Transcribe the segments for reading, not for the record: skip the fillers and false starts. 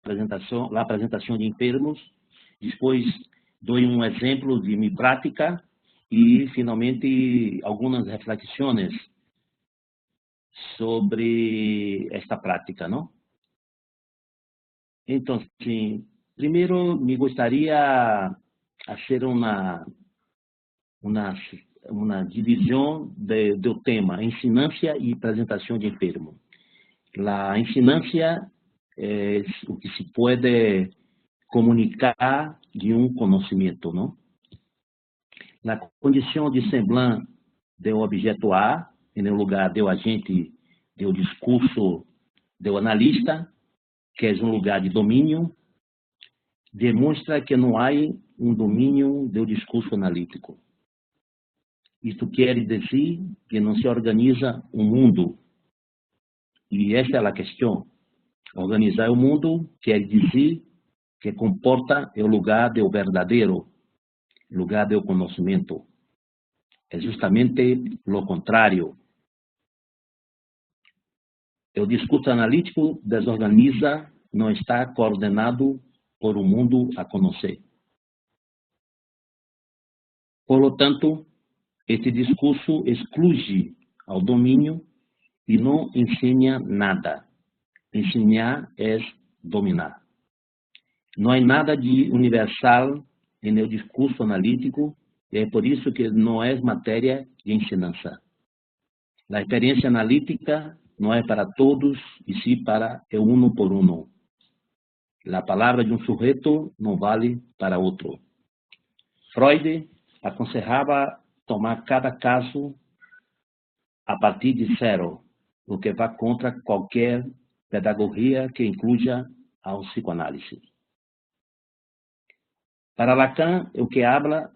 apresentação de enfermos, depois dou um exemplo de minha prática e, finalmente, algumas reflexões sobre esta prática, não? Então, sim, primeiro me gostaria fazer uma divisão do tema ensinância e apresentação de enfermo. A ensinância é o que se pode comunicar de um conhecimento, não? Na condição de semblança do objeto A, no lugar do agente, do discurso do analista, que é um lugar de domínio, demonstra que não há um domínio do discurso analítico. Isto quer dizer que não se organiza um mundo. E esta é a questão. Organizar o mundo quer dizer que comporta o lugar do verdadeiro, lugar do conhecimento. É justamente o contrário. O discurso analítico desorganiza, não está coordenado por um mundo a conhecer. Por lo tanto, este discurso exclui ao domínio e não ensina nada. Ensinar é dominar. Não há nada de universal no discurso analítico, e é por isso que não é matéria de ensinança. A experiência analítica não é para todos, e sim para o uno por uno. A palavra de um sujeito não vale para outro. Freud aconselhava tomar cada caso a partir de zero, o que vai contra qualquer pedagogia que incluya a psicoanálise. Para Lacan, o que habla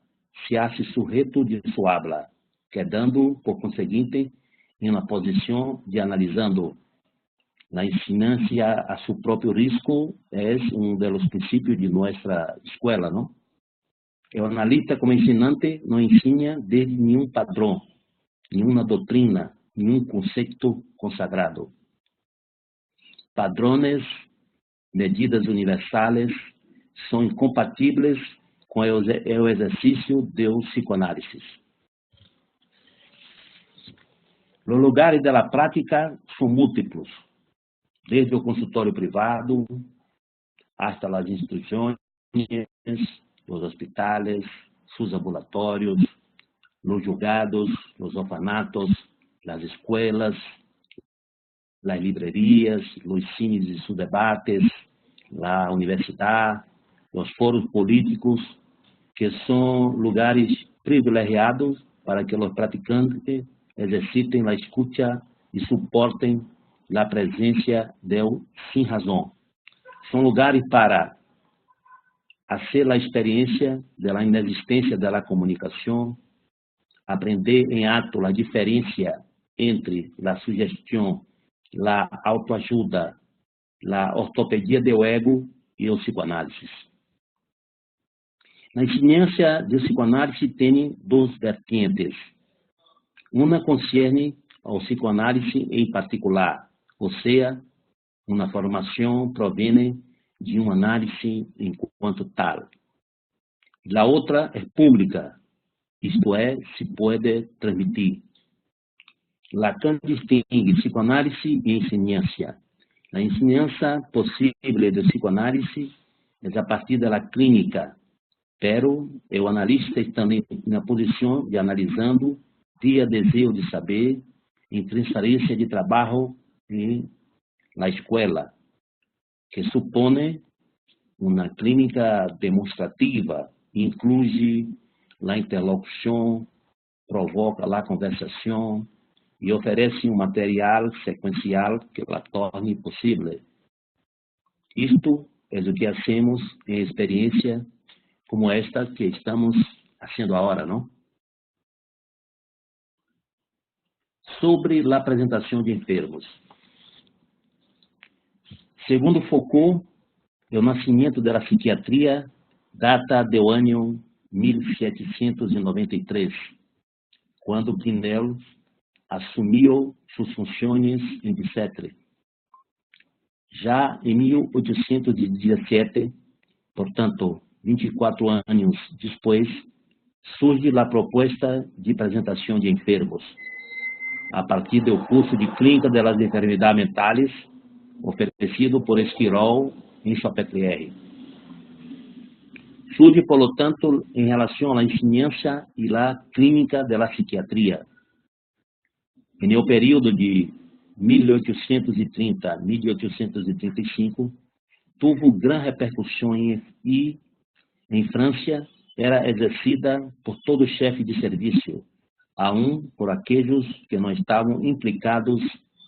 se hace sujeito de su habla, quedando, por conseguinte, em uma posição de analisando. A ensinância a seu próprio risco é um dos princípios de nossa escola, não? O analista, como ensinante, não ensina desde nenhum padrão, nenhuma doutrina, nenhum conceito consagrado. Padrões, medidas universais, são incompatíveis com o exercício do psicoanálise. Os lugares da prática são múltiplos, desde o consultório privado hasta as instituições, os hospitais, seus ambulatórios, os julgados, os orfanatos, as escolas, as livrarias, os cines e seus debates, a universidade, os fóruns políticos, que são lugares privilegiados para que os praticantes exercitem a escuta e suportem a presença do sem razão. São lugares para fazer a experiência da inexistência da comunicação, aprender em ato a diferença entre a sugestão, a autoajuda, a ortopedia do ego e o psicoanálise. Na ciência de psicoanálise tem duas vertentes. Uma concerne ao psicoanálise em particular, ou seja, uma formação provém de uma análise enquanto tal. A outra é pública, isto é, se pode transmitir. Lacan distingue psicoanálise e ensinância. A ensinança possível de psicoanálise é a partir da clínica, pero o analista está na posição de analisando via desejo de saber, em transferência de trabalho na escola, que supõe uma clínica demonstrativa, inclui a interlocução, provoca a conversação e oferece um material sequencial que a torne possível. Isto é o que hacemos em experiência como esta que estamos fazendo agora, não? Sobre a apresentação de enfermos. Segundo Foucault, o nascimento da psiquiatria data do ano 1793, quando Pinel assumiu suas funções em Bicêtre. Já em 1817, portanto, 24 anos depois, surge a proposta de apresentação de enfermos, a partir do curso de Clínica das Enfermidades Mentais, oferecido por Esquirol em Salpêtrière. Surge, por lo tanto, em relação à ensinança e à clínica da psiquiatria. No período de 1830 a 1835, teve grande repercussão e, em França, era exercida por todo chefe de serviço, aun por aqueles que não estavam implicados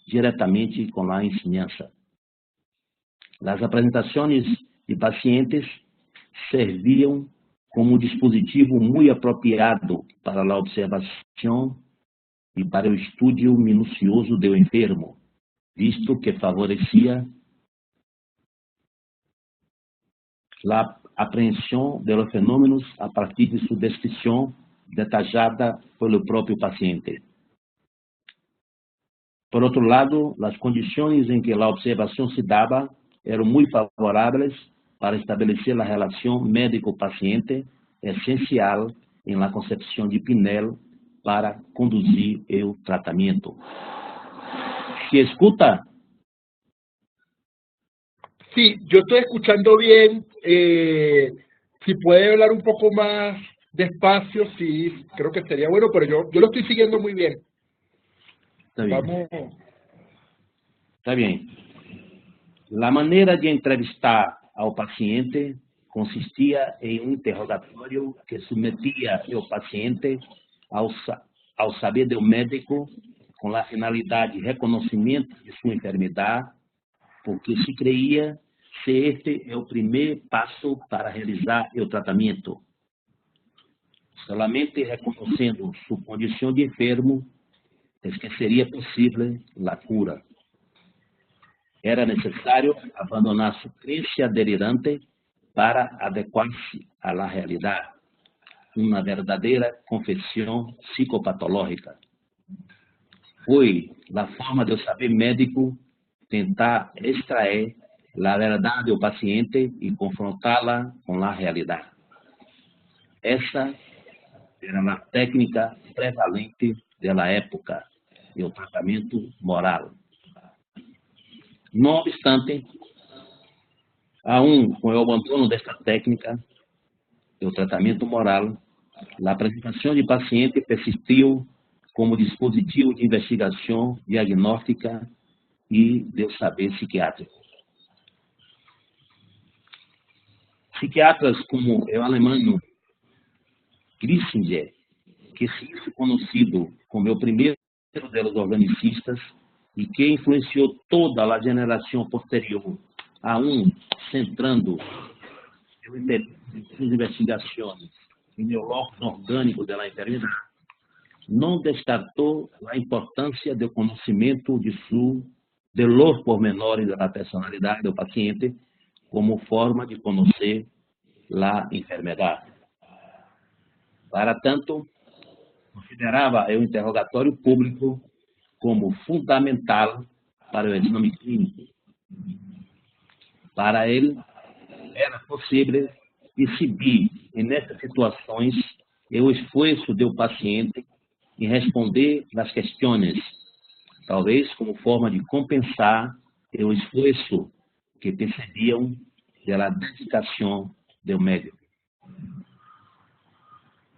diretamente com a ensinança. As apresentações de pacientes serviam como dispositivo muito apropriado para a observação e para o estudo minucioso do enfermo, visto que favorecia a apreensão dos fenômenos a partir de sua descrição detalhada pelo próprio paciente. Por outro lado, as condições em que a observação se dava eram muito favoráveis para estabelecer a relação médico-paciente, essencial em la concepção de Pinel para conduzir o tratamento. ¿Se escuta? Sí, yo estoy escuchando bien. Si puede hablar un poco más despacio, sí, creo que sería bueno, pero yo lo estoy siguiendo muy bien. Está bien. Vamos. Está bien. La maneira de entrevistar ao paciente consistia em um interrogatório que submetia o paciente ao saber do médico com a finalidade de reconhecimento de sua enfermidade, porque se creia que este é o primeiro passo para realizar o tratamento. Solamente reconhecendo sua condição de enfermo é que seria possível a cura. Era necessário abandonar sua crença delirante para adequar-se à realidade, uma verdadeira confissão psicopatológica. Foi a forma do saber médico tentar extrair a verdade do paciente e confrontá-la com a realidade. Essa era a técnica prevalente da época, o tratamento moral. Não obstante, aún com o abandono desta técnica, o tratamento moral, a apresentação de paciente persistiu como dispositivo de investigação diagnóstica e do saber psiquiátrico. Psiquiatras como o alemão Grissinger, que se hizo conhecido como o primeiro dos organicistas e que influenciou toda a geração posterior, aún centrando suas investigações no órgão orgânico da enfermidade, não descartou a importância do conhecimento de los pormenores da personalidade do paciente como forma de conhecer a enfermidade. Para tanto, considerava o interrogatório público como fundamental para o exame clínico. Para ele, era possível exibir, nessas situações, o esforço do paciente em responder às questões, talvez como forma de compensar o esforço que percebiam da dedicação do médico.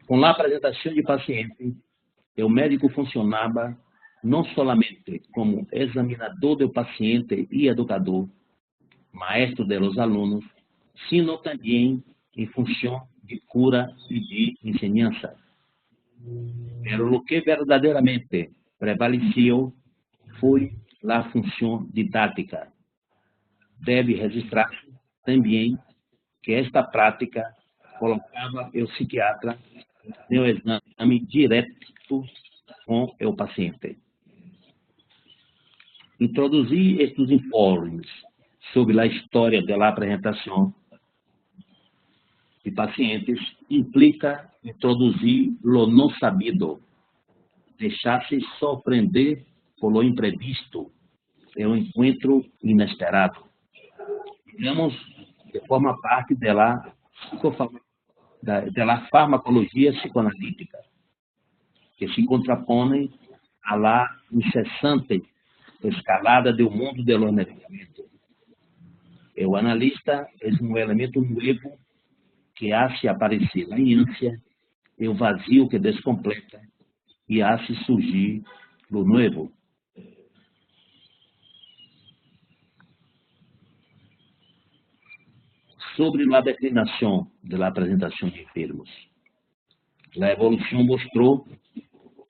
Com a apresentação de paciente, o médico funcionava não somente como examinador do paciente e educador, maestro de los alunos, sino também em função de cura e de enseñança. Pero o que verdadeiramente prevaleceu foi a função didática. Deve registrar-se também que esta prática colocava o psiquiatra no exame direto com o paciente. Introduzir estes informes sobre a história da apresentação de pacientes implica introduzir o não sabido, deixar-se surpreender por lo imprevisto, o encontro inesperado. digamos, que forma parte da farmacologia psicoanalítica, que se contrapõe a la incessante escalada do mundo de los medicamentos. O analista é um elemento novo que hace aparecer a ânsia, o vazio que descompleta e hace surgir o novo. Sobre a declinação da apresentação de enfermos. A evolução mostrou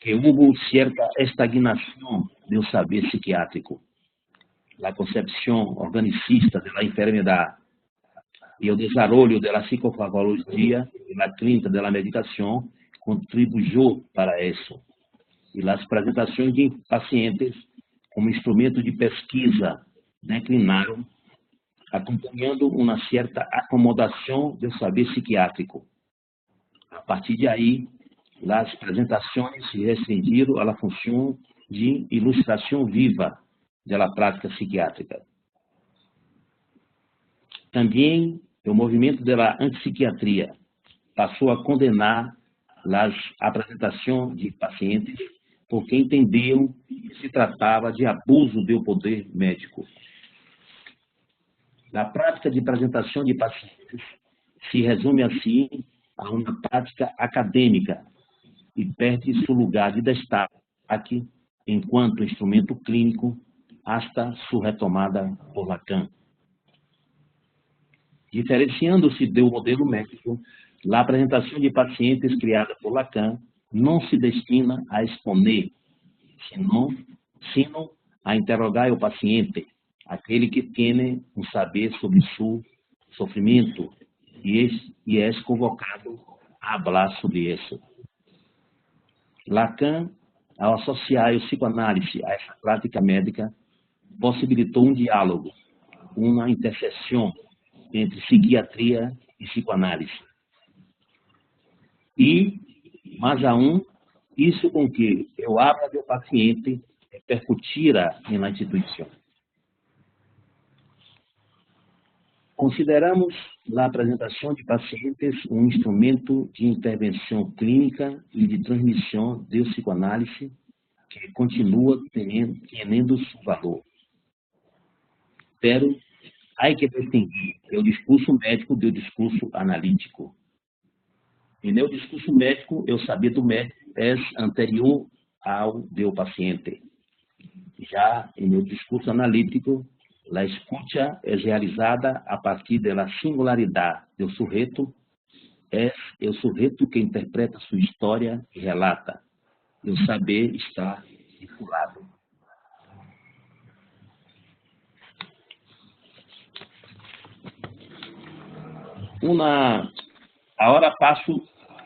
que houve certa estagnação do saber psiquiátrico. A concepção organicista da enfermidade e o desenvolvimento da psicofarmacologia e a clínica da medicação contribuiu para isso. E as apresentações de pacientes como instrumento de pesquisa declinaram, acompanhando uma certa acomodação do saber psiquiátrico. A partir de aí, as apresentações se restringiram à função de ilustração viva da prática psiquiátrica. Também, o movimento da antipsiquiatria passou a condenar as apresentações de pacientes porque entendiam que se tratava de abuso do poder médico. A prática de apresentação de pacientes se resume assim a uma prática acadêmica e perde seu lugar de destaque enquanto instrumento clínico hasta sua retomada por Lacan. Diferenciando-se do modelo médico, a apresentação de pacientes criada por Lacan não se destina a exponer, sino a interrogar o paciente, aquele que tem um saber sobre seu sofrimento e é convocado a falar sobre isso. Lacan, ao associar o psicoanálise a essa prática médica, possibilitou um diálogo, uma interseção entre psiquiatria e psicoanálise. E, mais aún, isso com que o habla do paciente repercutira na instituição. Consideramos a apresentação de pacientes um instrumento de intervenção clínica e de transmissão de psicoanálise que continua tendo seu valor. Pero há que distinguir o discurso médico do discurso analítico. E no discurso médico, o saber do médico é anterior ao do paciente. Já no discurso analítico, a escuta é realizada a partir da singularidade do sujeito, é o sujeito que interpreta sua história e relata. O saber está vinculado. Agora passo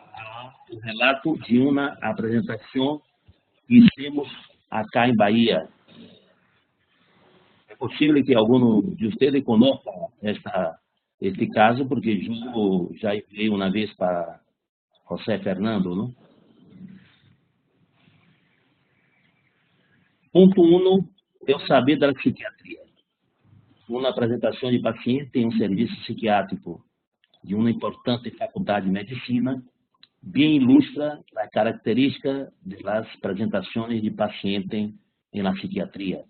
ao relato de uma apresentação que fizemos acá em Bahia. É possível que algum de vocês conheça este caso, porque eu já enviei uma vez para José Fernando, não? Ponto 1, eu saber da psiquiatria. Uma apresentação de paciente em um serviço psiquiátrico de uma importante faculdade de medicina, bem ilustra a característica das apresentações de paciente na psiquiatria.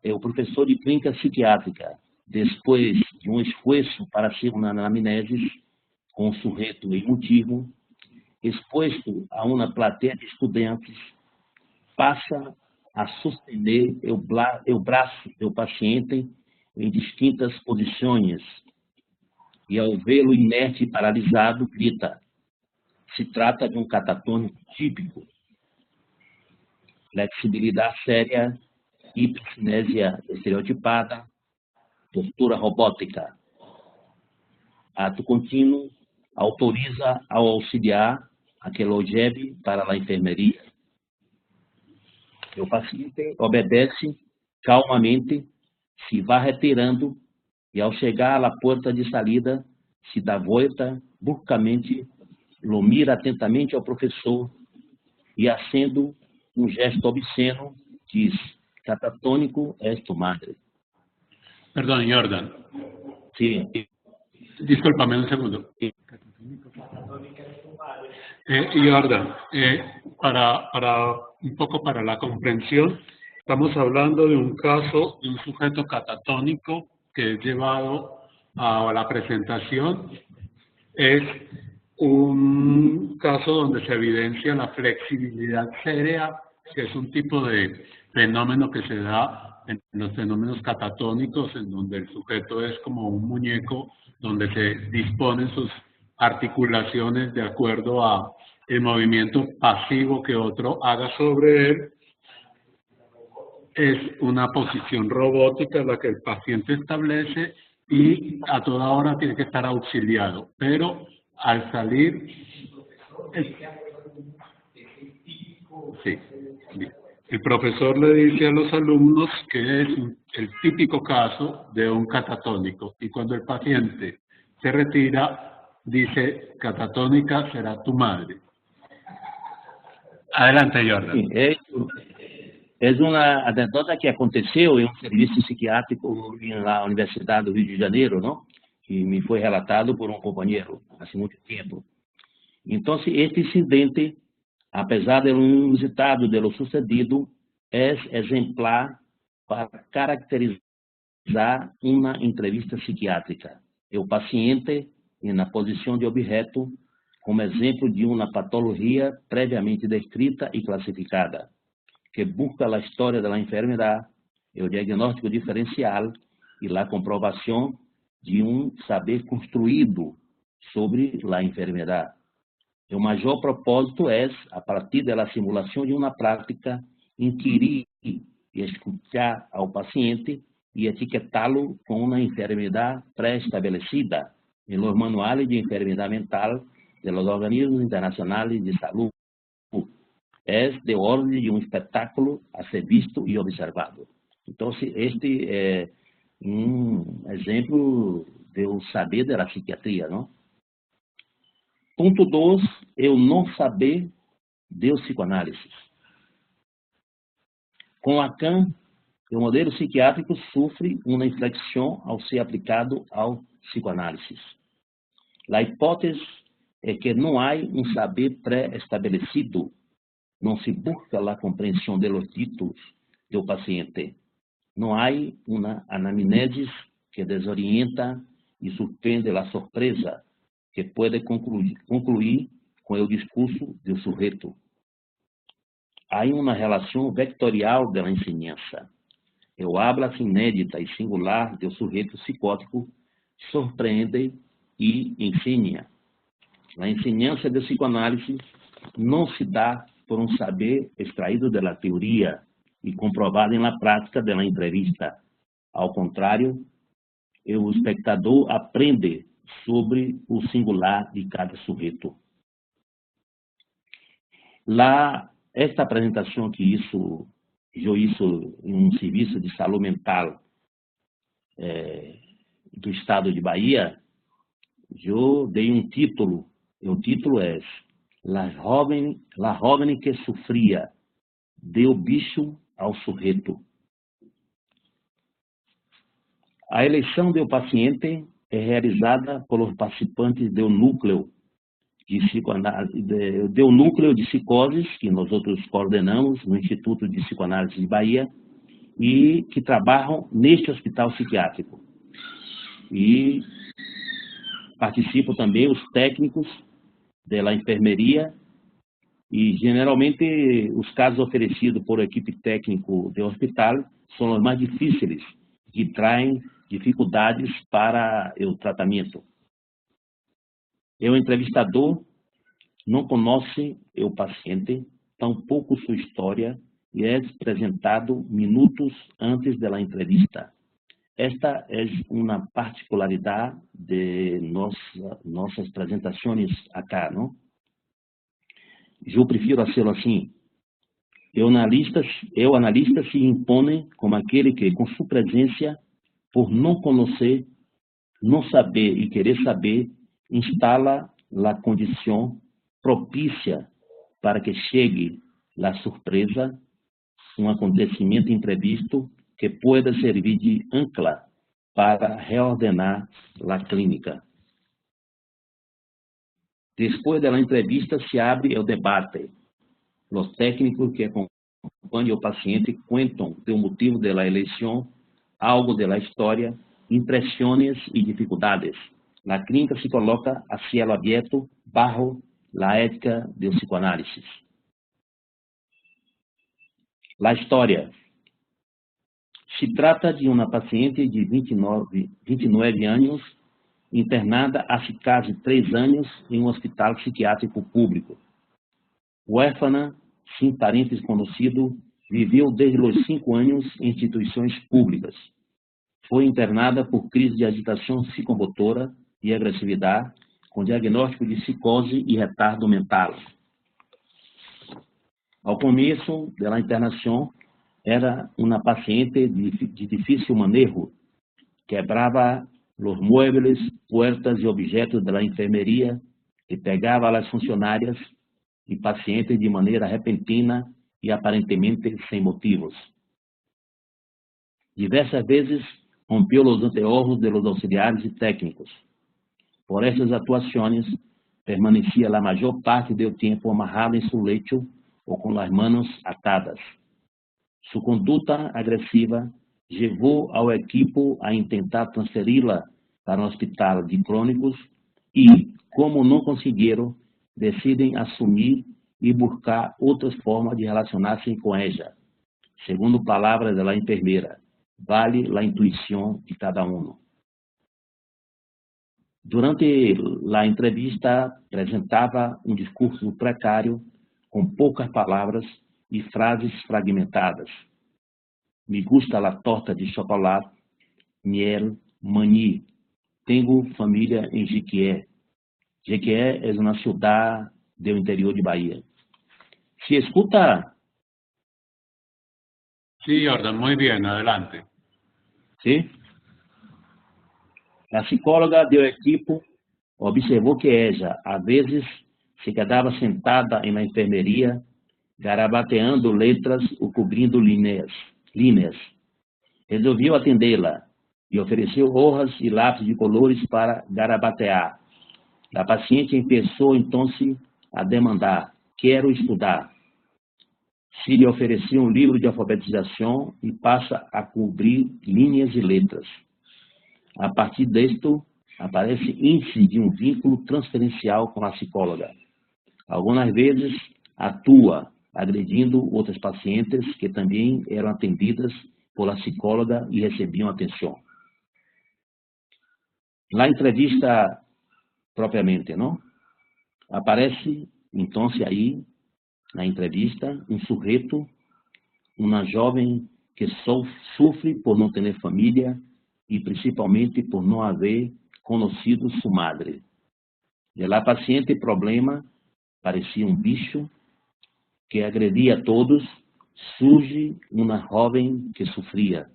O professor de clínica psiquiátrica, depois de um esforço para ser uma anamnese com o sujeito emotivo, exposto a uma plateia de estudantes, passa a sostener o braço do paciente em distintas posições e, ao vê-lo inerte e paralisado, grita. Se trata de um catatônico típico. Flexibilidade séria, hipercinésia estereotipada, postura robótica. Ato contínuo autoriza ao auxiliar a que lo lleve para a enfermeria. O paciente obedece calmamente, se vai retirando e, ao chegar à porta de saída, se dá volta bruscamente, lo mira atentamente ao professor e, fazendo um gesto obsceno, diz: catatônico és tu madre. Perdón, Jordan. Sí. Discúlpame un segundo. Jordan, para un poco para la comprensión, estamos hablando de un caso de un sujeto catatónico que es llevado a la presentación. Es un caso donde se evidencia la flexibilidad sérea, que es un tipo de fenómeno que se da en los fenómenos catatónicos, en donde el sujeto es como un muñeco, donde se disponen sus articulaciones de acuerdo a el movimiento pasivo que otro haga sobre él. Es una posición robótica la que el paciente establece y a toda hora tiene que estar auxiliado, pero al salir... Sí, el profesor le dice a los alumnos que es el típico caso de un catatónico, y cuando el paciente se retira, dice: catatónica será tu madre. Adelante, Jordan. Sim, é uma anedota que aconteceu em um serviço psiquiátrico na Universidade do Rio de Janeiro, não? Que me foi relatado por um companheiro há muito tempo. Então, este incidente, apesar de inusitado de lo sucedido, é exemplar para caracterizar uma entrevista psiquiátrica. O paciente, na posição de objeto, como exemplo de uma patologia previamente descrita e classificada, que busca a história da enfermidade, o diagnóstico diferencial e a comprovação de saber construído sobre a enfermidade. O maior propósito é, a partir da simulação de uma prática, inquirir e escutar ao paciente e etiquetá-lo com uma enfermidade pré-estabelecida em los manuais de enfermidade mental de los organismos internacionais de saúde. É de ordem de um espetáculo a ser visto e observado. Então, este é exemplo do saber da psiquiatria, não? Ponto 2, o não saber do psicoanálise. Com Lacan, o modelo psiquiátrico sofre uma inflexão ao ser aplicado ao psicoanálise. A hipótese é que não há saber pré-estabelecido, não se busca a compreensão de los ditos do paciente. Não há uma anamnese que desorienta e surpreende a surpresa, que pode concluir com o discurso do sujeito. Há uma relação vectorial da ensinança. O habla inédita e singular do sujeito psicótico surpreende e ensina. A ensinança de psicoanálise não se dá por um saber extraído da teoria e comprovado na prática da entrevista. Ao contrário, o espectador aprende sobre o singular de cada sujeito. Esta apresentação que eu hice em um serviço de saúde mental do estado de Bahia, eu dei um título. O título é La Joven que Sofria, deu bicho ao sujeito. A eleição do paciente é realizada pelos participantes do núcleo de psicoses que nós outros coordenamos no Instituto de Psicoanálise de Bahia e que trabalham neste hospital psiquiátrico. E participam também os técnicos da enfermeria e, geralmente, os casos oferecidos por equipe técnica do hospital são os mais difíceis, que traem dificuldades para o tratamento. O entrevistador não conhece o paciente, tampouco sua história, e é apresentado minutos antes da entrevista. Esta é uma particularidade de nossas apresentações acá, não? Eu prefiro fazê-lo assim. O analista se impõe como aquele que, com sua presença, por não conhecer, não saber e querer saber, instala a condição propícia para que chegue a surpresa, um acontecimento imprevisto que pueda servir de ancla para reordenar a clínica. Depois da entrevista, se abre o debate. Os técnicos que acompanham o paciente contam do motivo da eleição, algo da história, impressões e dificuldades. A clínica se coloca a cielo aberto, bajo a ética do psicoanálise. A história. Se trata de uma paciente de 29 anos, internada há quase 3 anos em um hospital psiquiátrico público. Huérfana, sem parentes conhecidos, viveu desde os 5 anos em instituições públicas. Foi internada por crise de agitação psicomotora e agressividade, com diagnóstico de psicose e retardo mental. Ao começo da internação, era uma paciente de difícil manejo, quebrava os muebles, puertas e objetos da enfermeria e pegava as funcionárias e pacientes de maneira repentina e aparentemente sem motivos. Diversas vezes rompeu os anteojos de los auxiliares e técnicos. Por essas atuações, permanecia a maior parte do tempo amarrada em seu leito ou com as mãos atadas. Sua conduta agressiva levou ao equipo a tentar transferi-la para um hospital de crônicos e, como não conseguiram, decidem assumir e buscar outras formas de relacionar-se com ela. Segundo palavras da enfermeira, vale a intuição de cada um. Durante a entrevista, apresentava um discurso precário, com poucas palavras e frases fragmentadas. Me gusta a torta de chocolate, miel, mani. Tenho família em Jequié. Jequié é uma cidade do interior de Bahia. Se escuta? Sí, Jordan, muy bien, adelante. Sim? A psicóloga do equipo observou que ela, às vezes, se quedava sentada na enfermeria, garabateando letras ou cobrindo linhas. Resolveu atendê-la e ofereceu hojas e lápis de colores para garabatear. A paciente começou então a demandar: quero estudar. Se lhe ofereceu um livro de alfabetização e passa a cobrir linhas e letras. A partir disto, aparece índice de um vínculo transferencial com a psicóloga. Algumas vezes, atua agredindo outras pacientes que também eram atendidas pela psicóloga e recebiam atenção. Na entrevista propriamente, não? Aparece, então, aí, na entrevista, um sujeito, uma jovem que sofre por não ter família e principalmente por não haver conhecido sua madre. E lá, paciente problema, parecia um bicho que agredia a todos, surge uma jovem que sofria.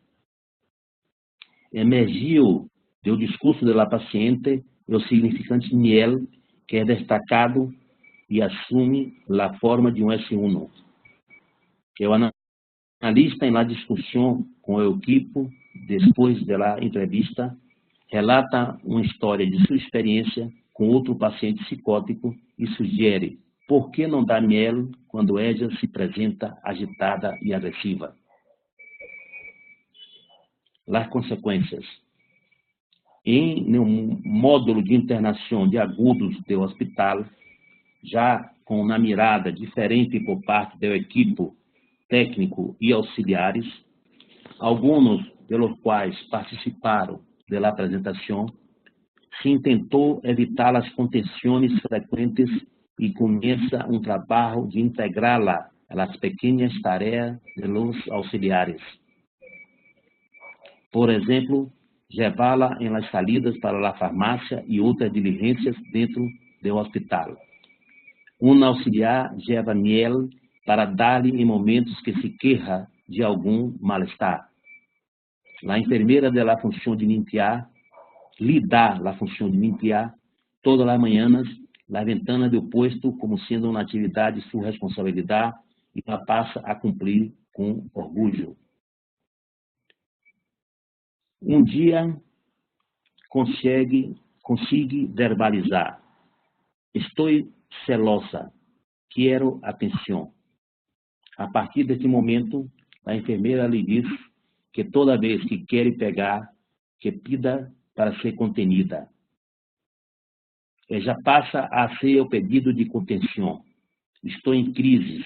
Emergiu do discurso da paciente o significante miel, que é destacado e assume a forma de um S1. O analista, em la discussão com o equipo, depois da entrevista, relata uma história de sua experiência com outro paciente psicótico e sugere: por que não dar miel quando ela se apresenta agitada e agressiva? As consequências. Em um módulo de internação de agudos do hospital, já com uma mirada diferente por parte do equipo técnico e auxiliares, alguns pelos quais participaram da apresentação, se intentou evitar as contenções frequentes e começa um trabalho de integrá-la às pequenas tarefas dos auxiliares. Por exemplo, levá-la em las salidas para a farmácia e outras diligências dentro do hospital. Um auxiliar leva miel para dar-lhe em momentos que se queixa de algum mal-estar. A enfermeira dá a função de limpar, lhe dá a função de limpar todas as manhãs a ventana do posto como sendo uma atividade de sua responsabilidade e a passa a cumprir com orgulho. Um dia, consigue verbalizar. Estou celosa, quero atenção. A partir desse momento, a enfermeira lhe diz que toda vez que quer pegar, que pida para ser contenida. Já passa a ser o pedido de contenção. Estou em crise.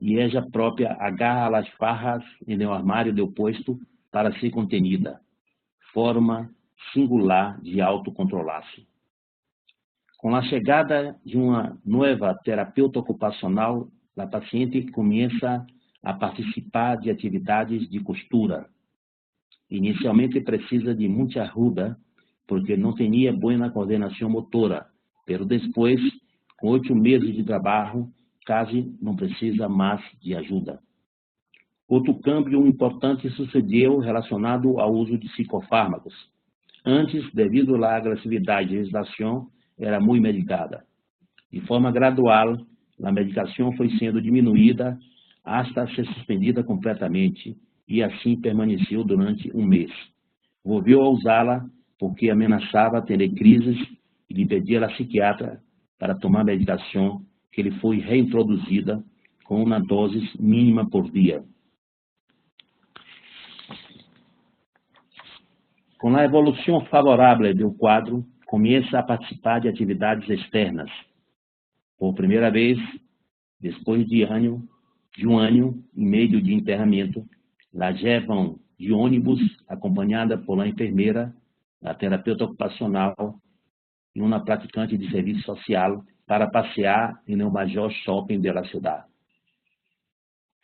E ela própria agarra as farras no armário do posto para ser contenida. Forma singular de autocontrolar-se. Com a chegada de uma nova terapeuta ocupacional, a paciente começa a participar de atividades de costura. Inicialmente precisa de muita ajuda, porque não tinha boa coordenação motora, mas depois, com 8 meses de trabalho, quase não precisa mais de ajuda. Outro câmbio importante sucedeu relacionado ao uso de psicofármacos. Antes, devido à agressividade da legislação, era muito medicada. De forma gradual, a medicação foi sendo diminuída hasta ser suspendida completamente e assim permaneceu durante 1 mês. Volveu a usá-la porque ameaçava ter crises e lhe pedia à psiquiatra para tomar medicação que lhe foi reintroduzida com uma dose mínima por dia. Com a evolução favorável do quadro, começa a participar de atividades externas. Por primeira vez, depois de 1 ano e meio de internamento, la levam de ônibus, acompanhada por uma enfermeira, a terapeuta ocupacional e uma praticante de serviço social para passear no maior shopping da cidade.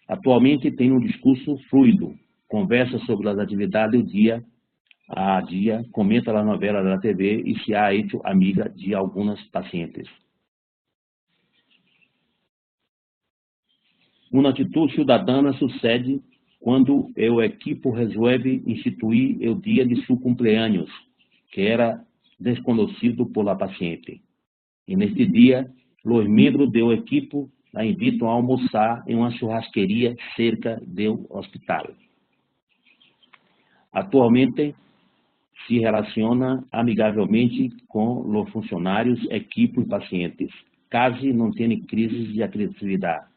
Atualmente tem um discurso fluido, conversa sobre as atividades do dia a dia, comenta a novela da TV e se ha hecho amiga de algumas pacientes. Uma atitude cidadana sucede quando o equipo resolve instituir o dia de seu cumpleaños, que era desconhecido por la paciente. E neste dia, os membros do equipo a invitam a almoçar em uma churrasqueria cerca do hospital. Atualmente, se relaciona amigavelmente com os funcionários, equipo e pacientes. Quase não tem crises de agressividade.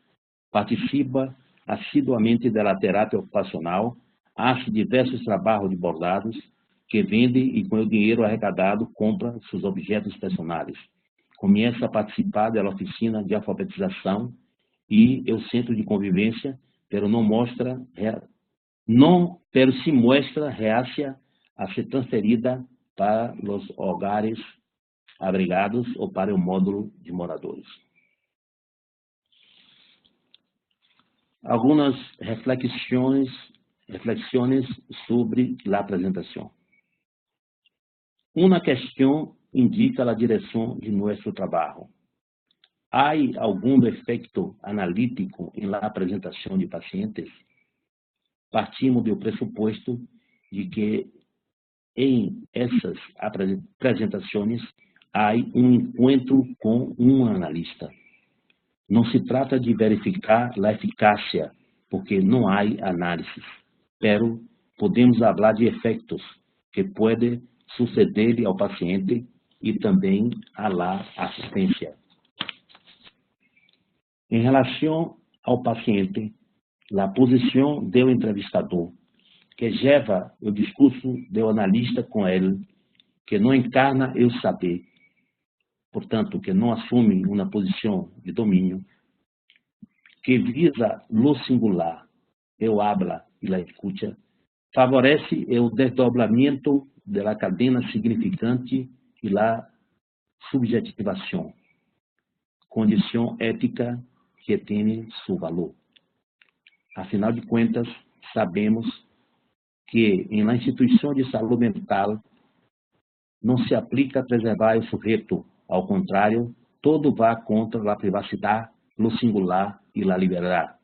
Participa assiduamente da terapia ocupacional, faz diversos trabalhos de bordados, que vende e com o dinheiro arrecadado compra seus objetos personais. Começa a participar da oficina de alfabetização e o centro de convivência, pero se mostra reacia a ser transferida para os hogares abrigados ou para o módulo de moradores. Algumas reflexões sobre a apresentação. Uma questão indica a direção de nosso trabalho. Há algum efeito analítico em la apresentação de pacientes? Partimos do pressuposto de que em essas apresentações há um encontro com um analista. Não se trata de verificar a eficácia, porque não há análise, pero podemos falar de efeitos que podem suceder ao paciente e também à assistência. Em relação ao paciente, a posição do entrevistador, que leva o discurso do analista com ele, que não encarna o saber, portanto, que não assume uma posição de domínio, que visa lo singular, o habla e la escucha, favorece o desdobramento da cadena significante e la subjetivação, condição ética que tem seu valor. Afinal de contas, sabemos que em la instituição de saúde mental não se aplica preservar o sujeito, ao contrário, todo vai contra a privacidade, lo singular e la liberdade.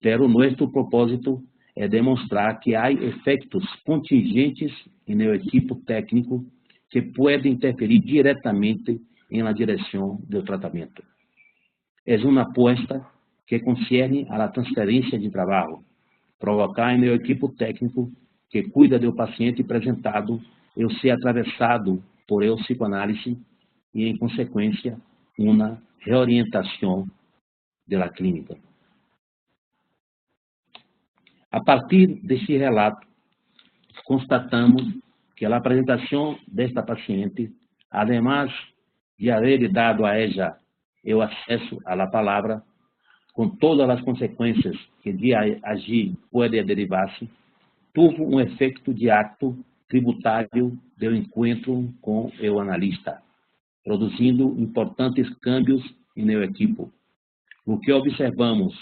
Pero nosso propósito é demonstrar que há efeitos contingentes no equipo técnico que podem interferir diretamente na direção do tratamento. É uma aposta que concerne à transferência de trabalho, provocar no equipo técnico que cuida do paciente apresentado eu ser atravessado por el psicoanálise e, em consequência, uma reorientação da clínica. A partir deste relato, constatamos que a apresentação desta paciente, además de haver dado a ella o acesso à palavra, com todas as consequências que de agir pode derivar-se, teve um efeito de acto tributário do encontro com o analista, produzindo importantes câmbios no equipo. O que observamos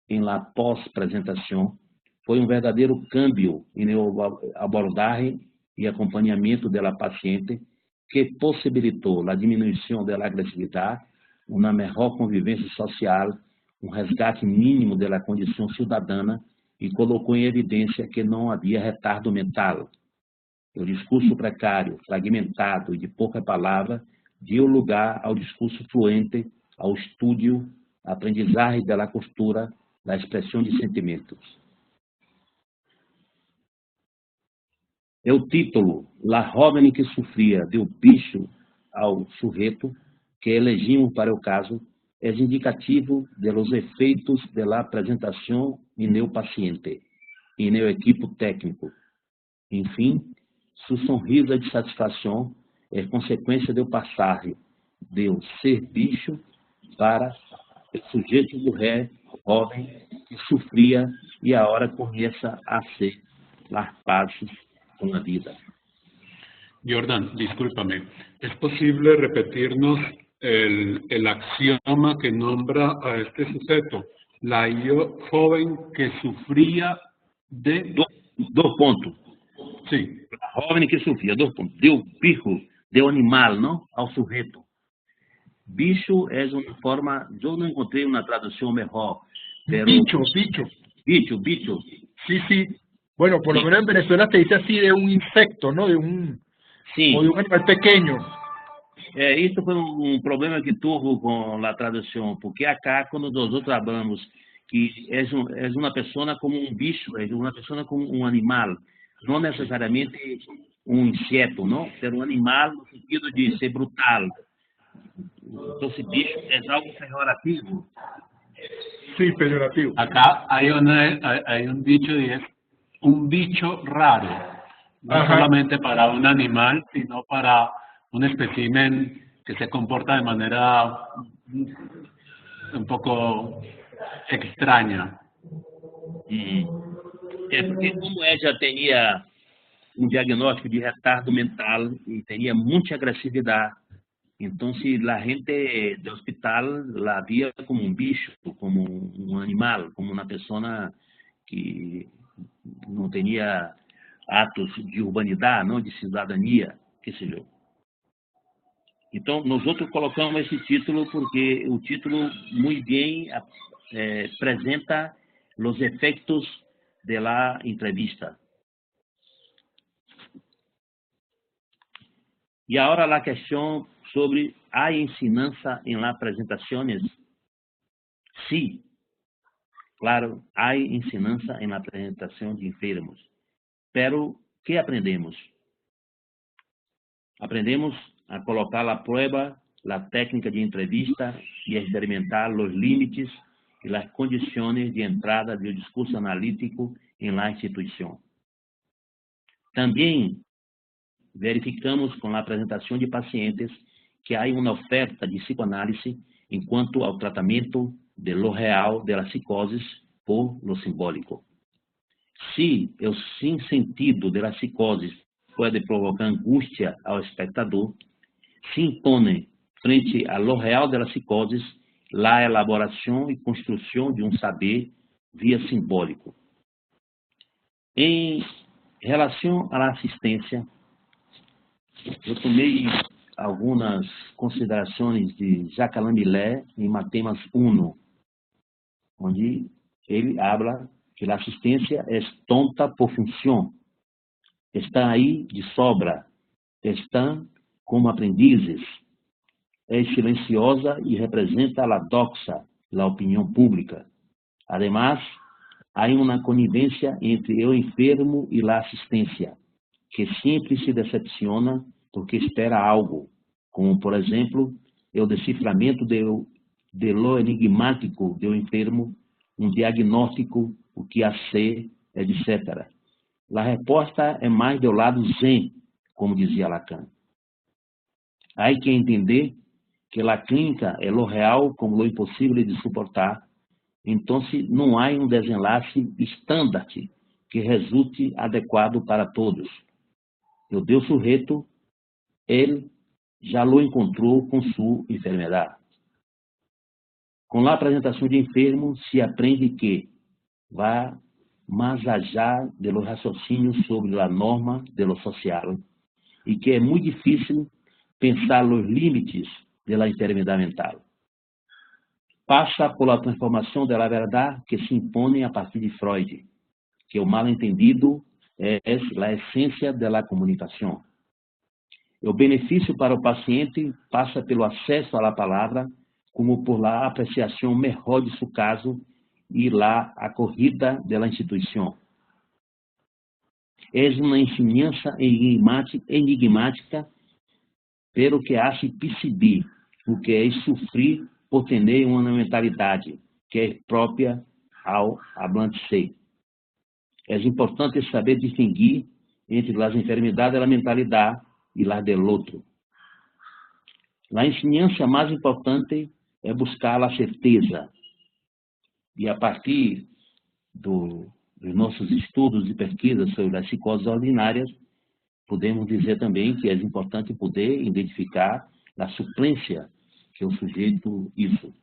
em la pós-apresentação foi um verdadeiro câmbio na abordagem e acompanhamento da paciente, que possibilitou a diminuição da agressividade, uma melhor convivência social, um resgate mínimo da condição cidadana e colocou em evidência que não havia retardo mental. O discurso precário, fragmentado e de pouca palavra deu lugar ao discurso fluente, ao estudo, à aprendizagem da costura, da expressão de sentimentos. O título, La Jovem que Sofria, deu bicho ao sujeito que elegimos para o caso, é indicativo dos efeitos da apresentação em meu paciente e no equipo técnico. Enfim, sua sorriso de satisfação é consequência do passar do ser bicho para o sujeito mulher jovem que sofria e agora começa a ser as pazes con la vida. Jordan, discúlpame, ¿es posible repetirnos el axioma que nombra a este sujeto? La joven que sufría de... Dos pontos. Sí. La joven que sufría, dos pontos. Deu bicho, deu animal, ¿no? Ao sujeto. Bicho é uma forma, eu não encontrei uma tradução melhor. Pero... Bicho. Sí. Bueno, por lo menos en Venezuela se dice así de un insecto, ¿no? De un animal pequeño. Isso foi um problema que tuve com a tradução, porque acá, quando nós falamos que é uma pessoa como um bicho, é uma pessoa como um animal, não necessariamente um inseto, não? Ser um animal no sentido de ser brutal. Então, esse bicho é algo pejorativo. Sí, peyorativo. Acá hay un dicho y es un bicho raro, no solamente para un animal, sino para un espécimen que se comporta de manera un poco extraña. Porque como ella tinha um diagnóstico de retardo mental e tinha muita agressividade, então se a gente do hospital la via como um bicho, como um animal, como uma pessoa que não tinha atos de urbanidade, não de cidadania, que seja. Então, nós outros colocamos esse título porque o título muito bem apresenta os efeitos da entrevista. E agora a questão sobre a ensinança em las apresentações. Sim. Claro, há ensinança na apresentação de enfermos. Pero, que aprendemos? Aprendemos a colocar à prova a técnica de entrevista e a experimentar os limites e as condições de entrada do discurso analítico em la instituição. Também verificamos com a apresentação de pacientes que há uma oferta de psicoanálise enquanto ao tratamento de lo real de la psicose por lo simbólico. Se o sem sentido de la psicose pode provocar angústia ao espectador, se impõe frente a lo real de la psicose la elaboração e construção de um saber via simbólico. Em relação à assistência, eu tomei algumas considerações de Jacques Alain Millet em Matemas 1, onde ele habla que a assistência é tonta por função, está aí de sobra, estão como aprendizes, é silenciosa e representa a doxa, a opinião pública. Además, há uma conivência entre o enfermo e a assistência, que sempre se decepciona porque espera algo, como, por exemplo, o deciframento de lo enigmático do enfermo, um diagnóstico, o que há ser, etc. A resposta é mais do lado zen, como dizia Lacan. Há que entender que a clínica é lo real como lo impossível de suportar, então não há um desenlace estándar que resulte adequado para todos. O Deus sujeito, ele já lo encontrou com sua enfermidade. Com a apresentação de enfermo, se aprende que vai mais allá de los raciocínios sobre a norma de lo social e que é muito difícil pensar os limites da enfermidade mental. Passa por la transformação da verdade que se impõe a partir de Freud, que o mal-entendido é a essência da comunicação. O benefício para o paciente passa pelo acesso à palavra, como por la apreciação melhor de seu caso e la acolhida da instituição. É uma ensinança enigmática, pero que hace perceber o que é sofrer por ter uma mentalidade que é própria ao hablante. É importante saber distinguir entre as enfermidades da mentalidade e as do outro. A ensinança mais importante é buscar a certeza. E a partir dos nossos estudos e pesquisas sobre as psicoses ordinárias, podemos dizer também que é importante poder identificar a suplência que o sujeito isso.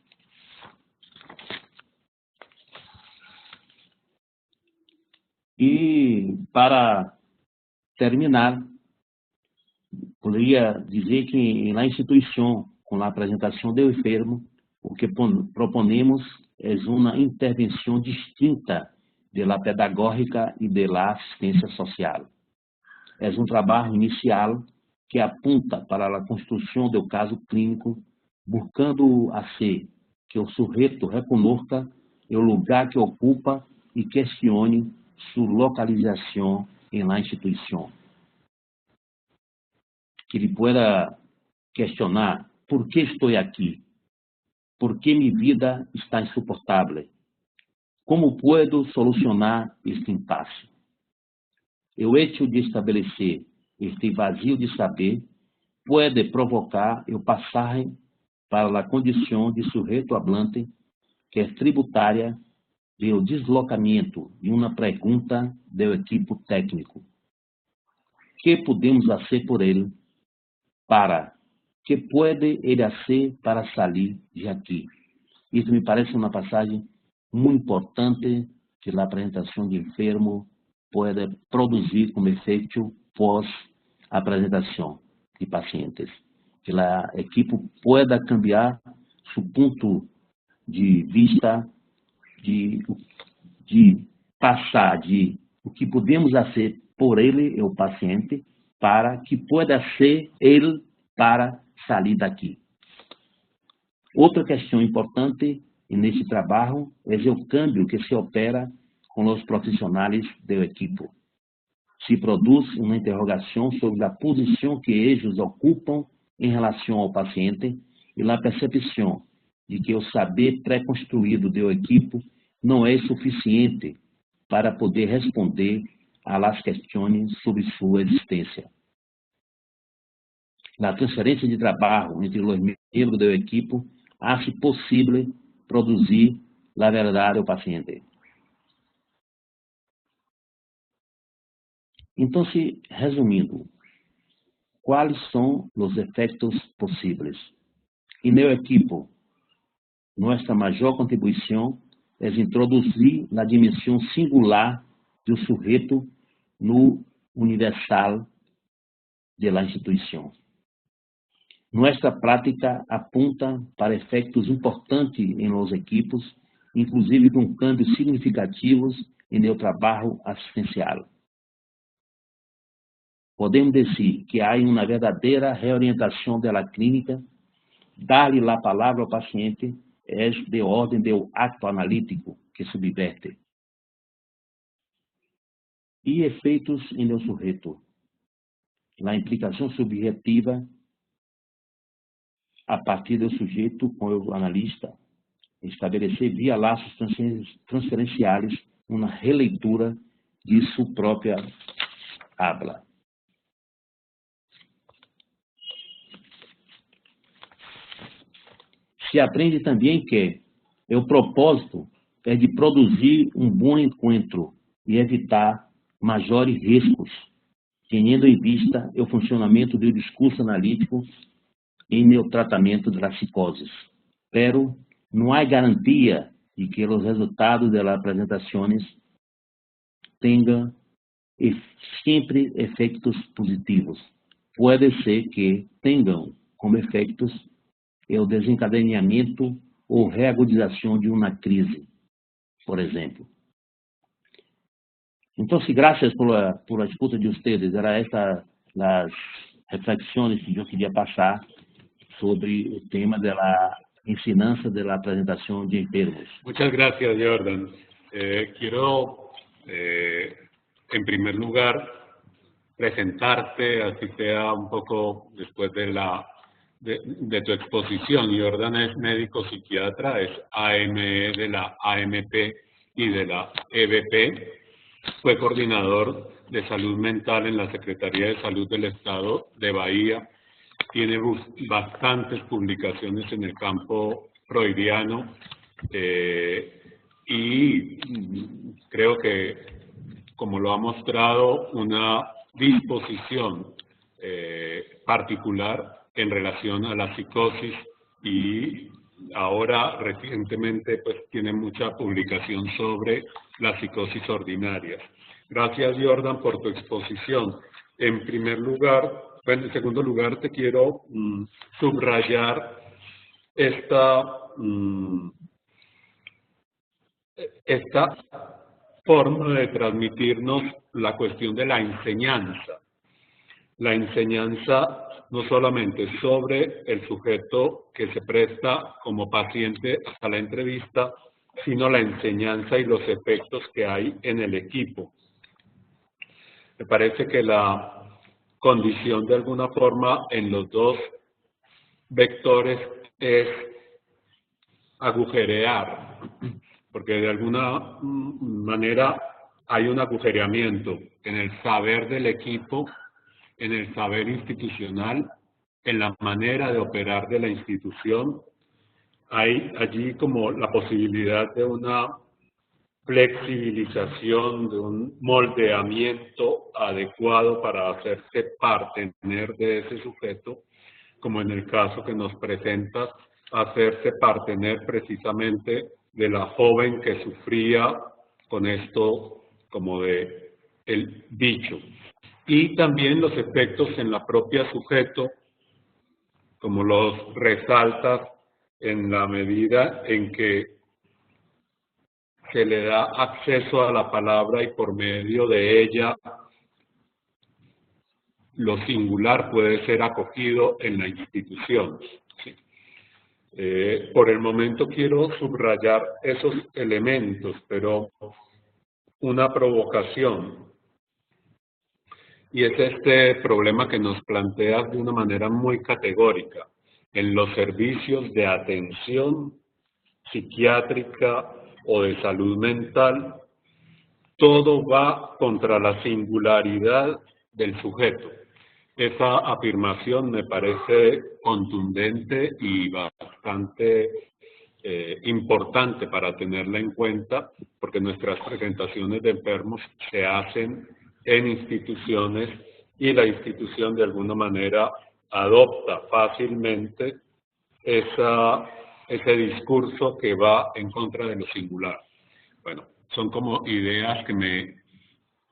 E, para terminar, poderia dizer que na instituição, com a apresentação do enfermo, o que proponemos é uma intervenção distinta da pedagógica e da assistência social. É um trabalho inicial que apunta para a construção do caso clínico, buscando assim que o sujeito reconozca o lugar que ocupa e questione sua localização na instituição. Que ele pueda questionar: por que estou aqui? Por que minha vida está insuportável? Como posso solucionar este impasse? O hecho de estabelecer este vazio de saber pode provocar o passagem para a condição de sujeito hablante, que é tributária do deslocamento de uma pergunta do equipo técnico. Que podemos fazer por ele? Que pode ele fazer para sair de aqui? Isso me parece uma passagem muito importante que a apresentação de enfermo pode produzir como efeito pós-apresentação de pacientes. Que a equipe pueda cambiar seu ponto de vista de passar de o que podemos fazer por ele, o paciente, para que pueda ser ele para sair daqui. Outra questão importante nesse trabalho é o câmbio que se opera com os profissionais do equipo. Se produz uma interrogação sobre a posição que eles ocupam em relação ao paciente e a percepção de que o saber pré-construído do equipo não é suficiente para poder responder às questões sobre sua existência. A transferência de trabalho entre os membros do equipo hace possível produzir a verdade ao paciente. Então, resumindo, quais são os efeitos possíveis? E no equipo, nossa maior contribuição é introduzir a dimensão singular do sujeito no universal da instituição. Nossa prática apunta para efeitos importantes em los equipos, inclusive com cambios significativos em seu trabalho assistencial. Podemos dizer que há uma verdadeira reorientação da clínica. Dar-lhe a palavra ao paciente é de ordem do acto analítico que subverte. E efeitos em seu sujeito. la implicación subjetiva a partir do sujeito com o analista, estabelecer via laços transferenciais uma releitura de sua própria habla. Se aprende também que o propósito é de produzir um bom encontro e evitar maiores riscos, tendo em vista o funcionamento do discurso analítico e no tratamento das psicoses. Pero não há garantia de que os resultados das apresentações tenham sempre efeitos positivos. Pode ser que tenham como efeitos o desencadeamento ou reagudização de uma crise, por exemplo. Então, graças por la escuta de ustedes. Era estas as reflexões que eu queria passar sobre o tema da ensinança da apresentação de enfermos. Muchas gracias, Jordan. Quiero, en primer lugar, presentarte, así sea un poco después de tu exposición. Jordan es médico psiquiatra, es AME de la AMP y de la EBP. Fue coordinador de salud mental en la Secretaría de Salud del Estado de Bahía. Tiene bastantes publicaciones en el campo freudiano y creo que, como lo ha mostrado, una disposición particular en relación a la psicosis, y ahora recientemente pues tiene mucha publicación sobre las psicosis ordinarias. Gracias, Jordan, por tu exposición. En primer lugar, bueno, en segundo lugar, te quiero subrayar esta forma de transmitirnos la cuestión de la enseñanza. La enseñanza no solamente sobre el sujeto que se presta como paciente a la entrevista, sino la enseñanza y los efectos que hay en el equipo. Me parece que la condición de alguna forma en los dos vectores es agujerear, porque de alguna manera hay un agujereamiento en el saber del equipo, en el saber institucional, en la manera de operar de la institución. Hay allí como la posibilidad de una flexibilización, de un moldeamiento adecuado para hacerse partener de ese sujeto, como en el caso que nos presentas, hacerse partener precisamente de la joven que sufría con esto como de el bicho. Y también los efectos en la propia sujeto, como los resaltas en la medida en que se le da acceso a la palabra y por medio de ella lo singular puede ser acogido en la institución. ¿Sí? Por el momento quiero subrayar esos elementos, pero una provocación. Y es este problema que nos planteas de una manera muy categórica. En los servicios de atención psiquiátrica o de salud mental, todo va contra la singularidad del sujeto. Esa afirmación me parece contundente y bastante importante para tenerla en cuenta, porque nuestras presentaciones de enfermos se hacen en instituciones y la institución de alguna manera adopta fácilmente ese discurso que va en contra de lo singular. Bueno, son como ideas que me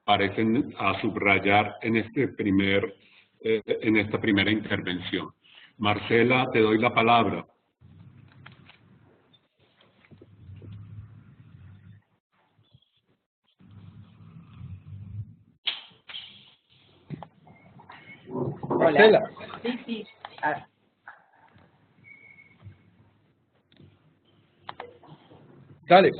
parecen a subrayar en esta primera intervención. Marcela, te doy la palabra. Marcela. Sí, sí. Dale.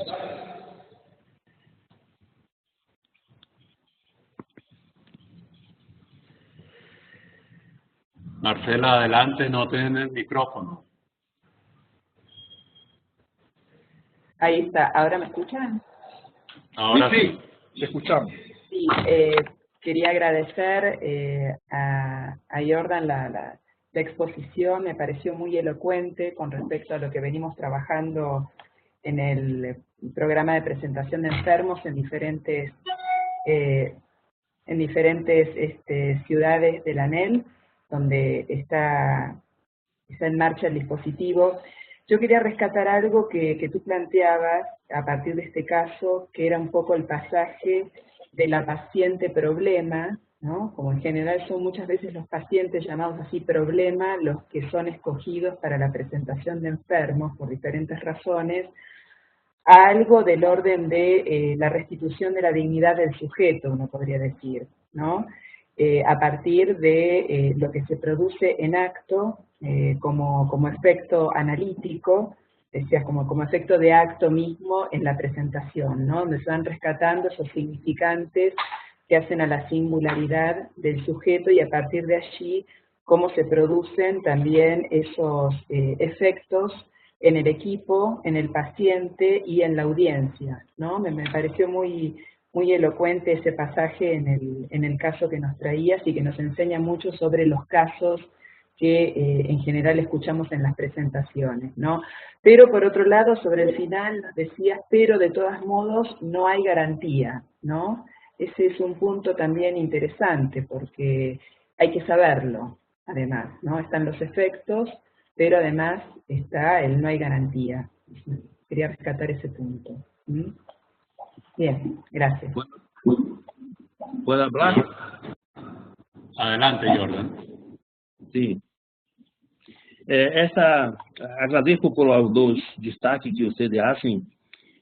Marcela, adelante, no tienen el micrófono. Ahí está. ¿Ahora me escuchan? Ahora Sí, te escuchamos. Sí, quería agradecer a Jordan la exposición. Me pareció muy elocuente con respecto a lo que venimos trabajando en el programa de presentación de enfermos en diferentes ciudades del ANEL, donde está en marcha el dispositivo. Yo quería rescatar algo que tú planteabas a partir de este caso, que era un poco el pasaje de la paciente problema, ¿no? Como en general son muchas veces los pacientes llamados así problema los que son escogidos para la presentación de enfermos por diferentes razones, a algo del orden de la restitución de la dignidad del sujeto, uno podría decir, ¿no? A partir de lo que se produce en acto como efecto analítico, decía, como efecto de acto mismo en la presentación, ¿no? Donde se van rescatando esos significantes que hacen a la singularidad del sujeto y a partir de allí cómo se producen también esos efectos en el equipo, en el paciente y en la audiencia, ¿no? Me pareció muy elocuente ese pasaje en el caso que nos traías y que nos enseña mucho sobre los casos que en general escuchamos en las presentaciones, ¿no? Pero por otro lado, sobre el final nos decías, pero de todos modos no hay garantía, ¿no? Ese es un punto también interesante porque hay que saberlo, además, ¿no? Están los efectos, pero además está el no hay garantía. Quería rescatar ese punto. ¿Mm? Bien, gracias. ¿Puedo hablar? Adelante, Jordan. Sim. Agradeço por os dois destaques que vocês fazem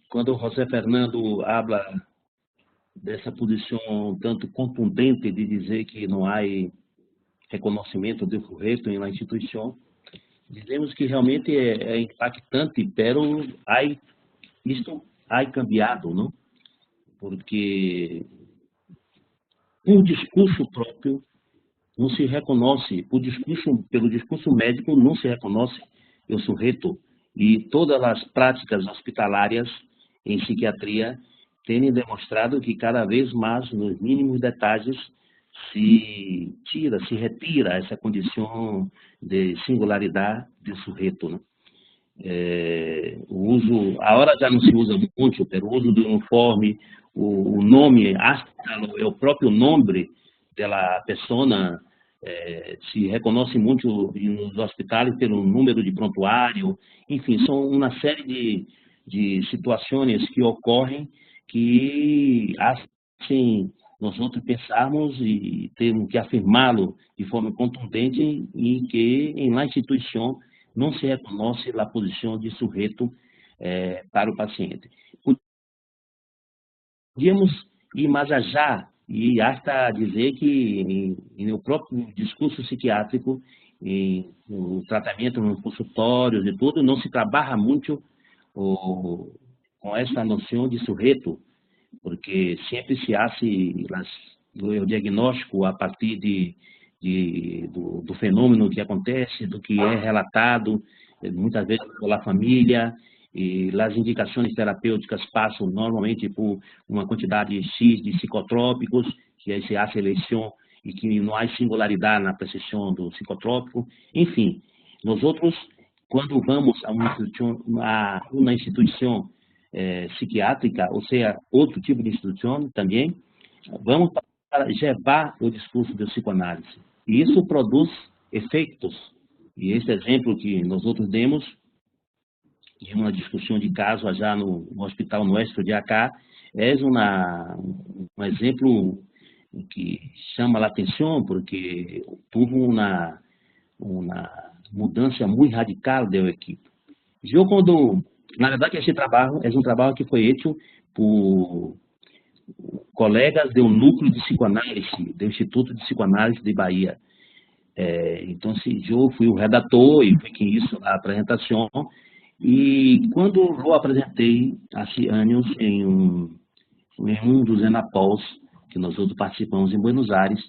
quando o José Fernando habla dessa posição tanto contundente de dizer que não há reconhecimento do sujeito na instituição. Dizemos que realmente é impactante, pero isto ha cambiado, não? Porque por discurso próprio não se reconhece, pelo discurso médico não se reconhece o sujeito e todas as práticas hospitalárias em psiquiatria têm demonstrado que cada vez mais, nos mínimos detalhes, se retira essa condição de singularidade do sujeito, né? Agora já não se usa muito, pero o uso do uniforme, o nome, é o próprio nome da pessoa, se reconhece muito nos hospitais pelo número de prontuário, enfim, são uma série de situações que ocorrem que assim nós outros pensarmos e temos que afirmá-lo de forma contundente em que em la instituição não se reconhece a posição de sujeito para o paciente. Podíamos ir mais allá e hasta dizer que no próprio discurso psiquiátrico, no tratamento, nos consultórios e tudo, não se trabalha muito com essa noção de sujeito, porque sempre se faz o diagnóstico a partir do fenômeno que acontece, do que é relatado, muitas vezes pela família, e as indicações terapêuticas passam normalmente por uma quantidade X de psicotrópicos, que aí se faz eleição e que não há singularidade na prescrição do psicotrópico. Enfim, nós outros, quando vamos a uma instituição psiquiátrica, ou seja, outro tipo de instituição também, vamos para levar o discurso da psicoanálise. E isso produz efeitos. E esse exemplo que nós outros demos, de uma discussão de caso já no Hospital Nuestro de Acá, é um exemplo que chama a atenção, porque houve uma mudança muito radical da equipe. Na verdade, esse trabalho é um trabalho que foi feito por colegas do núcleo de psicoanálise, do Instituto de Psicoanálise de Bahia. Então, eu fui o redator e fui quem hizo a apresentação. E quando eu apresentei há anos em um dos ENAPOLs, que nós outros participamos em Buenos Aires,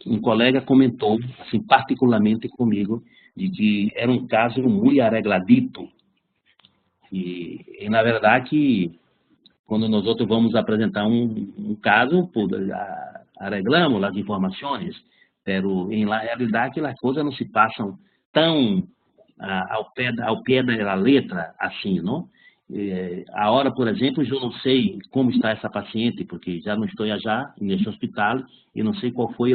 um colega comentou, assim, particularmente comigo, de que era um caso muito arregladito. E na verdade, quando nós outros vamos apresentar um caso, arreglamos as informações, pero em realidade as coisas não se passam tão ao pé da letra assim, não? Agora, por exemplo, eu não sei como está essa paciente, porque já não estou já nesse hospital e não sei qual foi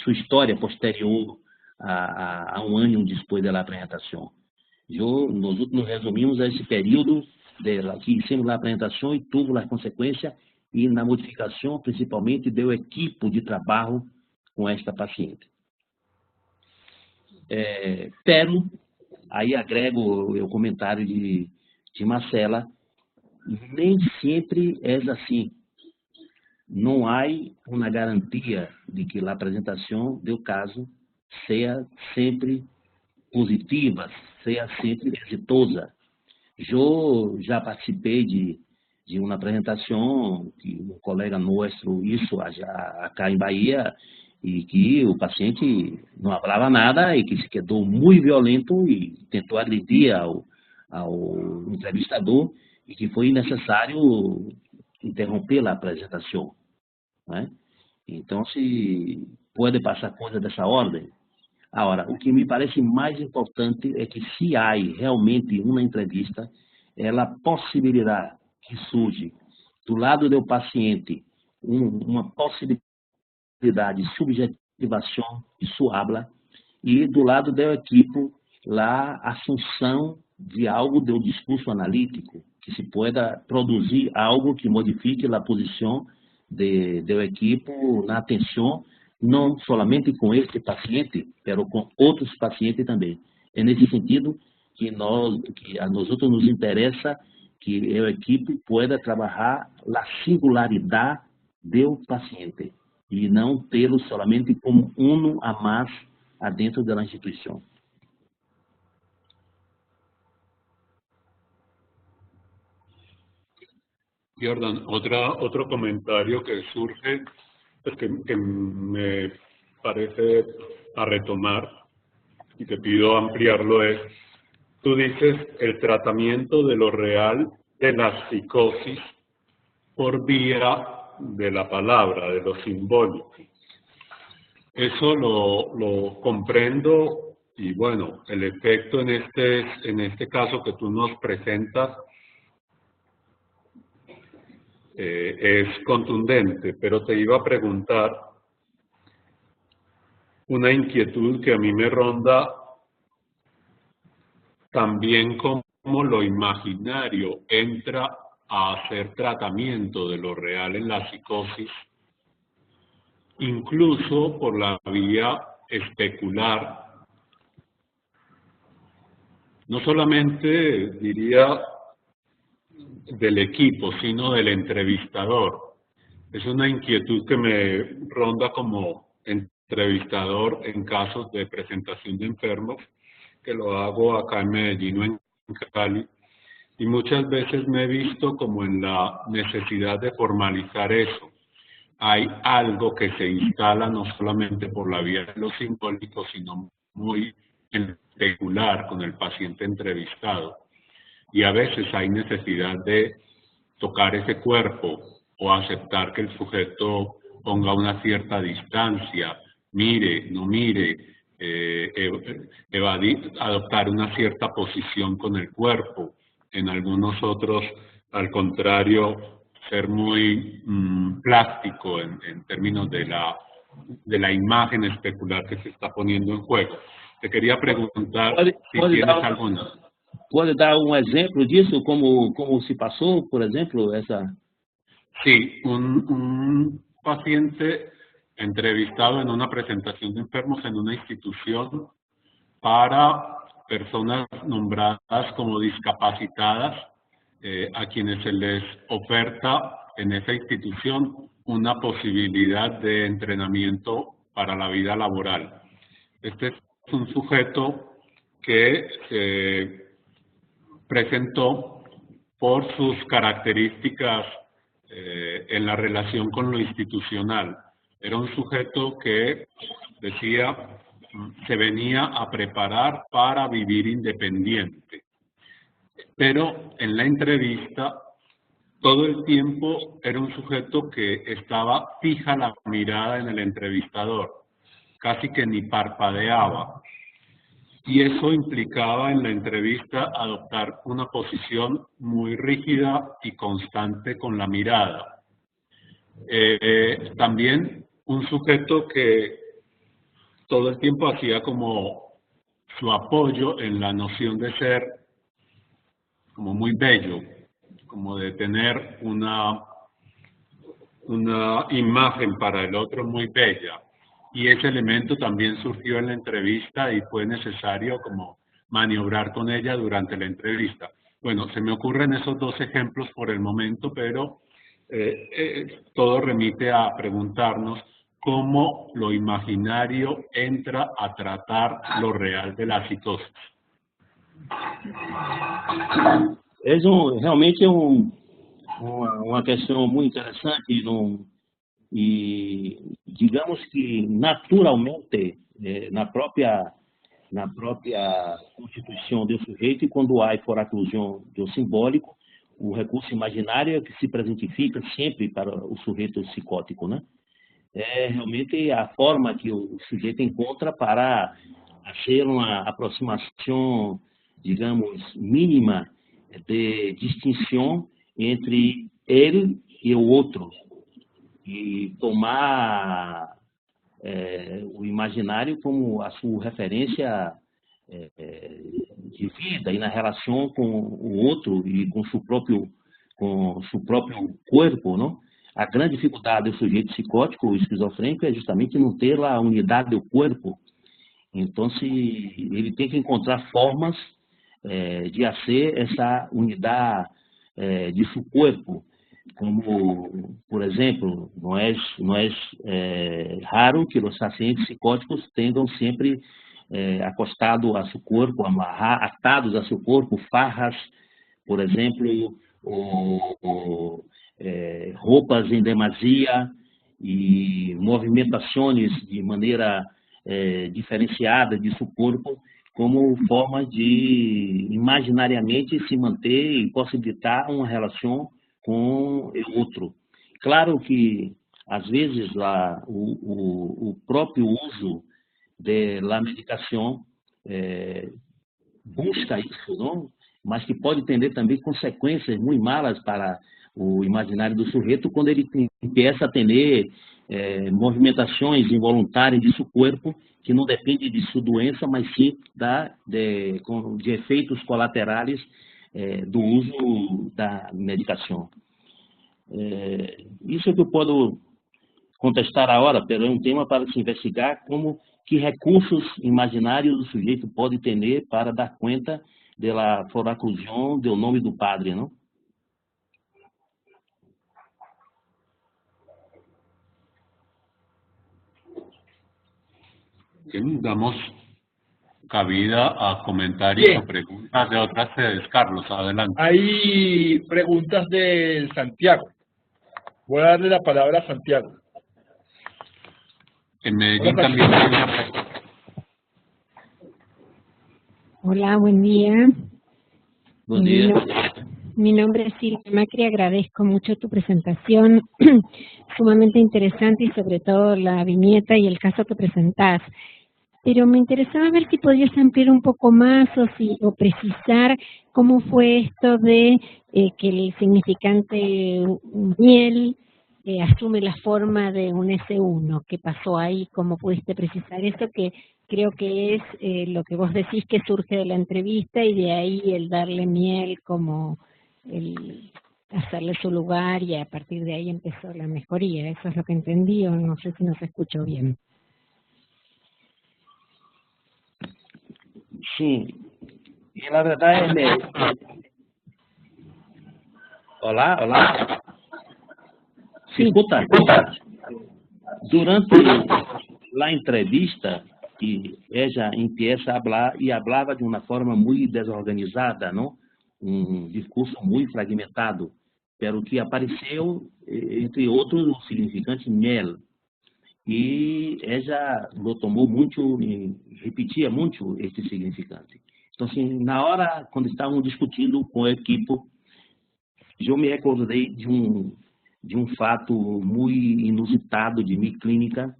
sua história posterior a um ano depois da apresentação. Nós nos resumimos a esse período que hicimos a apresentação e tuvo as consequências e na modificação, principalmente, do equipo de trabalho com esta paciente. Pero, aí agrego o comentário de Marcela, nem sempre é assim. Não há uma garantia de que a apresentação do caso seja sempre positiva, seja sempre exitosa. Eu já participei de uma apresentação que um colega nosso hizo acá em Bahia e que o paciente não falava nada e que se quedou muito violento e tentou agredir ao entrevistador e que foi necessário interromper a apresentação, né? Então, se pode passar coisa dessa ordem. Agora, o que me parece mais importante é que se há realmente uma entrevista, ela possibilidade que surge do lado do paciente uma possibilidade de subjetivação de sua habla e do lado da equipe a assunção de algo do discurso analítico, que se pueda produzir algo que modifique a posição do equipe na atenção, não somente com este paciente, mas com outros pacientes também. É nesse sentido que a nós outros nos interessa que a equipe pueda trabalhar a singularidade do paciente e não tê-lo somente como a mais dentro da instituição. Jordan, otro comentario que surge, pues que me parece a retomar y te pido ampliarlo es, tú dices el tratamiento de lo real de la psicosis por vía de la palabra, de lo simbólico. Eso lo comprendo y bueno, el efecto en este caso que tú nos presentas es contundente, pero te iba a preguntar una inquietud que a mí me ronda también cómo lo imaginario entra a hacer tratamiento de lo real en la psicosis, incluso por la vía especular, no solamente diría del equipo, sino del entrevistador. Es una inquietud que me ronda como entrevistador en casos de presentación de enfermos, que lo hago acá en Medellín o en Cali, y muchas veces me he visto como en la necesidad de formalizar eso. Hay algo que se instala no solamente por la vía de lo simbólico, sino muy en especular con el paciente entrevistado. Y a veces hay necesidad de tocar ese cuerpo o aceptar que el sujeto ponga una cierta distancia, mire, no mire, adoptar una cierta posición con el cuerpo. En algunos otros, al contrario, ser muy plástico en términos de la imagen especular que se está poniendo en juego. Te quería preguntar si tienes alguna. Pode dar exemplo disso, como se passou, por exemplo, essa? Sí, un paciente entrevistado en una presentación de enfermos en una institución para personas nombradas como discapacitadas, a quienes se les oferta en esa institución una posibilidad de entrenamiento para la vida laboral. Este es un sujeto que se presentó por sus características en la relación con lo institucional. Era un sujeto que decía, se venía a preparar para vivir independiente. Pero en la entrevista, todo el tiempo era un sujeto que estaba fija la mirada en el entrevistador, casi que ni parpadeaba. Y eso implicaba en la entrevista adoptar una posición muy rígida y constante con la mirada. También un sujeto que todo el tiempo hacía como su apoyo en la noción de ser como muy bello, como de tener una imagen para el otro muy bella. Y ese elemento también surgió en la entrevista y fue necesario como maniobrar con ella durante la entrevista. Bueno, se me ocurren esos dos ejemplos por el momento, pero todo remite a preguntarnos cómo lo imaginario entra a tratar lo real de la psicosis. Realmente uma questão muito interessante e digamos que naturalmente na própria constituição do sujeito, quando há foraclusão do simbólico, o recurso imaginário é que se presentifica sempre para o sujeito psicótico, né? É realmente a forma que o sujeito encontra para fazer uma aproximação, digamos, mínima de distinção entre ele e o outro, e tomar o imaginário como a sua referência de vida e na relação com o outro e com seu próprio corpo, não? A grande dificuldade do sujeito psicótico ou esquizofrênico é justamente não ter a unidade do corpo. Então, ele tem que encontrar formas de fazer essa unidade de seu corpo, como, por exemplo, não é raro que os pacientes psicóticos tenham sempre acostado a seu corpo, atados a seu corpo, farras, por exemplo, roupas em demasia e movimentações de maneira diferenciada de seu corpo, como forma de imaginariamente se manter e possibilitar uma relação com o outro. Claro que, às vezes, o próprio uso da medicação busca isso, não? Mas que pode ter também consequências muito malas para o imaginário do sujeito quando ele começa a ter movimentações involuntárias de seu corpo que não depende de sua doença, mas sim de efeitos colaterais do uso da medicação. Isso é que eu posso contestar agora, mas é um tema para se investigar que recursos imaginários o sujeito pode ter para dar conta da foraclusão do nome do padre, não? Damos cabida a comentarios o preguntas de otras sedes. Carlos, adelante. Hay preguntas de Santiago. Voy a darle la palabra a Santiago. En Medellín también hay una pregunta. Hola, buen día. Buen día. Mi nombre es Silvia Macri, agradezco mucho tu presentación, sumamente interesante y sobre todo la viñeta y el caso que presentás. Pero me interesaba ver si podías ampliar un poco más o precisar cómo fue esto de que el significante miel asume la forma de un S1. ¿Qué pasó ahí? ¿Cómo pudiste precisar eso? Que creo que es lo que vos decís que surge de la entrevista y de ahí el darle miel como el hacerle su lugar y a partir de ahí empezó la mejoría. Eso es lo que entendí o no sé si nos escucho bien. Sim, e na verdade Olá. ¿Se escuta? Durante a entrevista, ella empieza a hablar e hablava de uma forma muito desorganizada, não? Um discurso muito fragmentado. pero que apareceu, entre outros, o significante miel. E ela lo tomou muito e repetia muito este significante. Então, assim, na hora, quando estavam discutindo com a equipe, eu me recordei de um fato muito inusitado de minha clínica.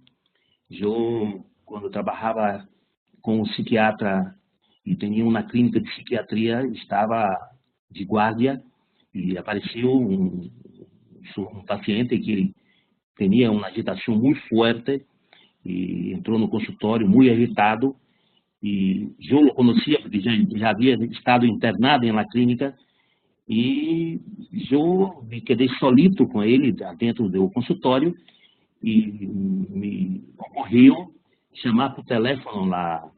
Eu, quando trabalhava com um psiquiatra e tinha uma clínica de psiquiatria, estava de guarda e apareceu um paciente que tinha uma agitação muito forte e entrou no consultório muito agitado. E eu o conhecia porque já havia estado internado na clínica e eu me quedei solito com ele dentro do consultório e me ocorreu chamar por telefone lá.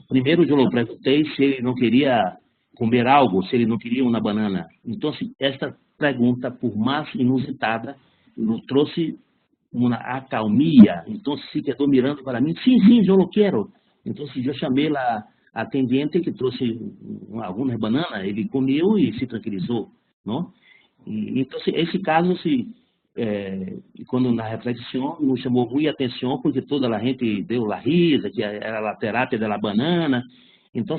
Primeiro eu perguntei se ele não queria comer algo, se ele não queria uma banana. Então, esta pergunta, por mais inusitada, nos trouxe uma acalmia. Então, se quedou mirando para mim, sim, eu lo quero. Então, eu chamei a atendente que trouxe algumas bananas, ele comeu e se tranquilizou, não? Então, esse caso, quando na reflexão, nos chamou muita atenção, porque toda a gente deu a risa, que era a terapia da banana. Então,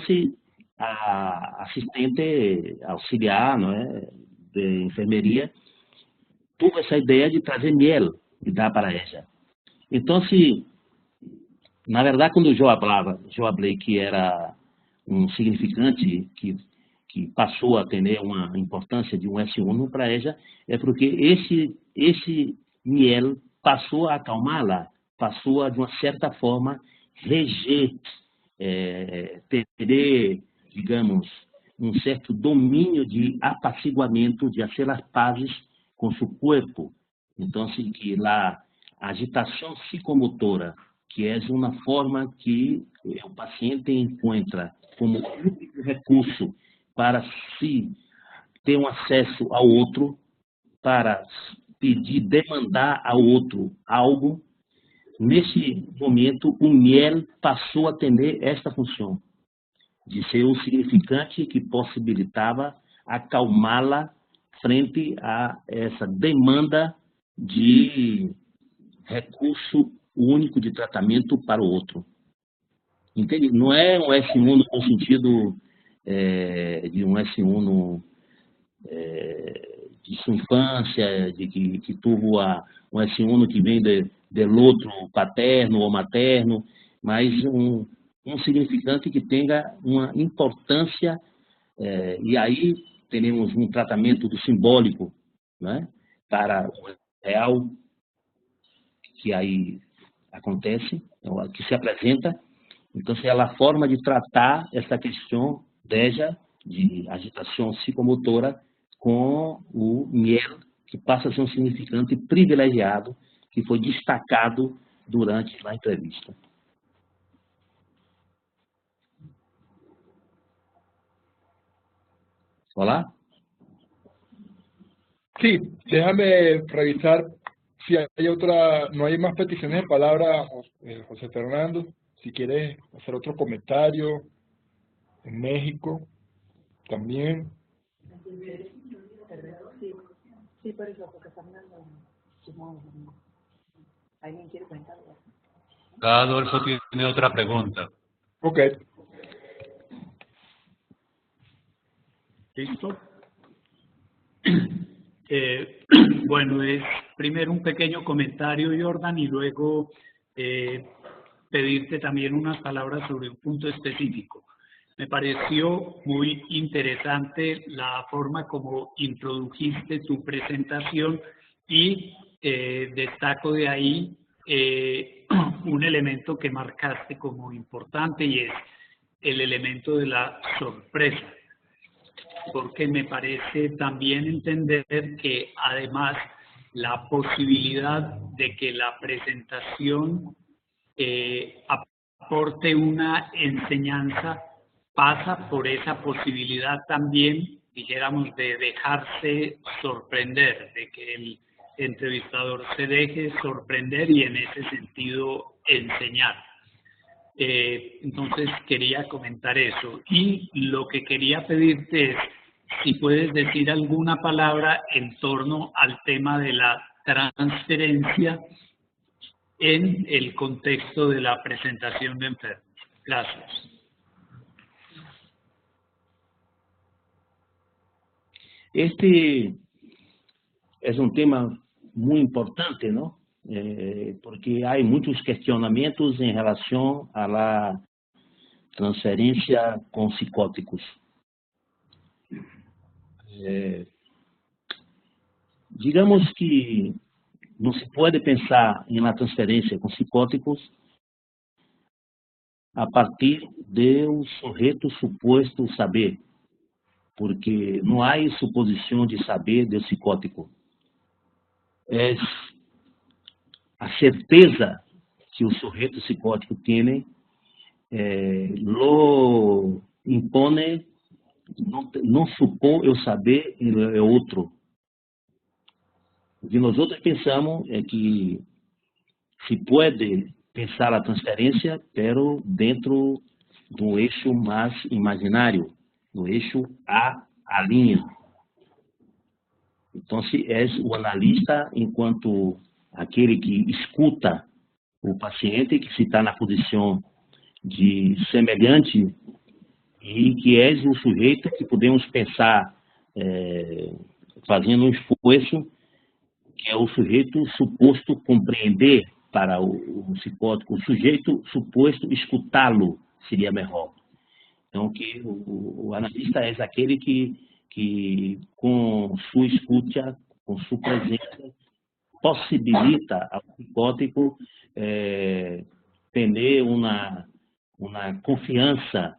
a assistente auxiliar, não é, de enfermeria, teve essa ideia de trazer miel e dar para ela. Então, na verdade, quando eu falei que era um significante que passou a ter uma importância de um S1 para ela, é porque esse miel passou a acalmá-la, passou a, de uma certa forma, reger, ter, digamos, um certo domínio de apaciguamento, de fazer as pazes com seu corpo. Então, assim, que a agitação psicomotora, que é uma forma que o paciente encontra como único recurso para ter um acesso ao outro, para pedir, demandar ao outro algo, nesse momento o miel passou a ter esta função, de ser um significante que possibilitava acalmá-la frente a essa demanda de recurso único de tratamento para o outro. Entende? Não é um S1 no sentido de um S1 de sua infância, de que teve um S1 que vem do outro paterno ou materno, mas um significante que tenha uma importância, e aí temos um tratamento do simbólico, né, para o real, que aí acontece, que se apresenta. Então, é a forma de tratar essa questão de agitação psicomotora com o miel, que passa a ser um significante privilegiado, que foi destacado durante a entrevista. Olá? Sí, déjame revisar si hay otra, no hay más peticiones de palabra, José Fernando, si quieres hacer otro comentario. En México también. Sí, por eso, porque Fernando, ¿alguien quiere comentar? Adolfo tiene otra pregunta. Ok. ¿Listo? Bueno, es primero un pequeño comentario, Jordan, y luego pedirte también unas palabras sobre un punto específico. Me pareció muy interesante la forma como introdujiste tu presentación y destaco de ahí un elemento que marcaste como importante, y es el elemento de la sorpresa, porque me parece también entender que además la posibilidad de que la presentación aporte una enseñanza pasa por esa posibilidad también, dijéramos, de dejarse sorprender, de que el entrevistador se deje sorprender y en ese sentido enseñar. Entonces quería comentar eso. Y lo que quería pedirte es si puedes decir alguna palabra en torno al tema de la transferencia en el contexto de la presentación de enfermos. Gracias. Este es un tema muy importante, ¿no? Porque hay muchos cuestionamientos en relación a la transferencia con psicóticos. Digamos que não se pode pensar em uma transferência com psicóticos a partir do sujeito suposto saber, porque não há suposição de saber do psicótico. É a certeza que o sujeito psicótico tem, lo impõe, não supõe eu saber é outro. O que nós outros pensamos é que se pode pensar a transferência, pero dentro do eixo mais imaginário, no eixo a linha. Então, se é o analista enquanto aquele que escuta o paciente, que se está na posição de semelhante e que é o sujeito que podemos pensar fazendo um esforço, que é o sujeito suposto compreender para o psicótico, o sujeito suposto escutá-lo seria melhor. Então, que o analista é aquele que com sua escuta, com sua presença, possibilita ao psicótico ter uma confiança,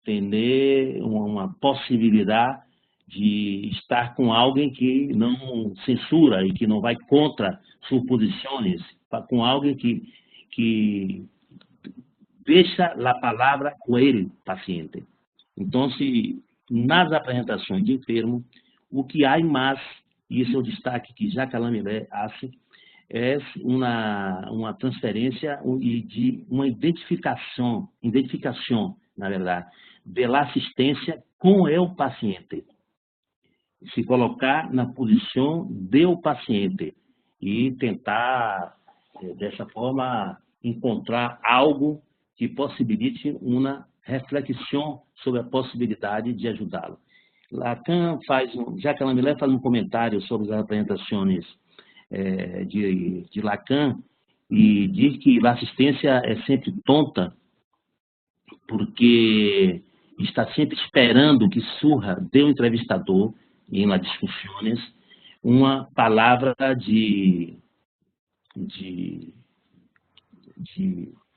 ter uma possibilidade de estar com alguém que não censura e que não vai contra suas posições, com alguém que deixa a palavra com ele, paciente. Então, nas apresentações de enfermo, o que há mais, e esse é o destaque que Jacques Lamillet faz, é uma transferência e de uma identificação, na verdade, da assistência com o paciente. Se colocar na posição do paciente e tentar, dessa forma, encontrar algo que possibilite uma reflexão sobre a possibilidade de ajudá-lo. Lacan Jacques Lamillet faz um comentário sobre as apresentações de Lacan e diz que a assistência é sempre tonta porque está sempre esperando que surja do entrevistador em las discussões uma palavra de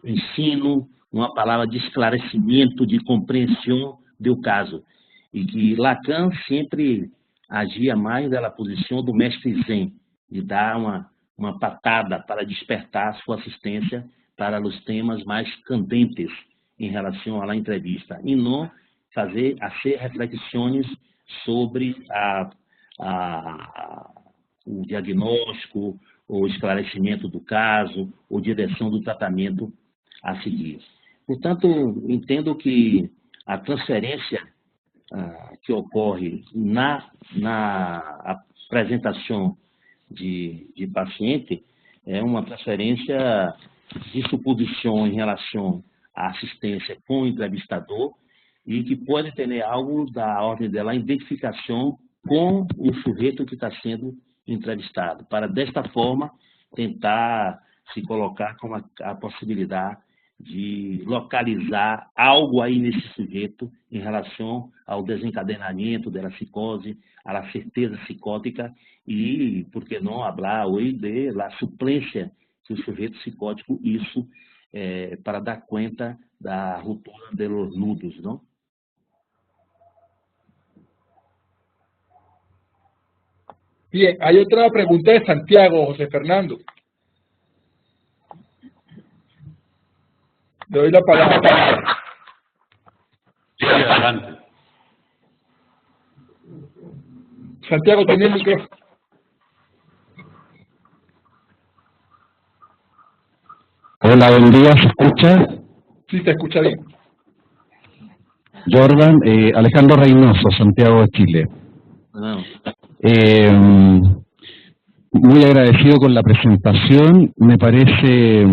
ensino, uma palavra de esclarecimento, de compreensão do caso. E que Lacan sempre agia mais da posição do mestre Zen, de dar uma patada para despertar sua assistência para os temas mais candentes em relação à entrevista, e não fazer reflexões sobre o diagnóstico, o esclarecimento do caso, ou direção do tratamento a seguir. Portanto, entendo que a transferência que ocorre na apresentação de paciente é uma transferência de suposição em relação à assistência com o entrevistador e que pode ter algo da ordem dela, identificação com o sujeito que está sendo entrevistado, para desta forma tentar se colocar com a possibilidade de localizar algo aí nesse sujeito em relação ao desencadenamento da psicose, à certeza psicótica e, por que não, falar hoje de la suplência do sujeito psicótico, isso para dar conta da ruptura dos nudos, não? Bien, hay otra pregunta de Santiago, José Fernando. Le doy la palabra. Sí, adelante. Santiago, tiene el micrófono. Hola, buen día, ¿se escucha? Sí, te escucha bien. Jordan, Alejandro Reynoso, Santiago de Chile. Muy agradecido con la presentación. Me parece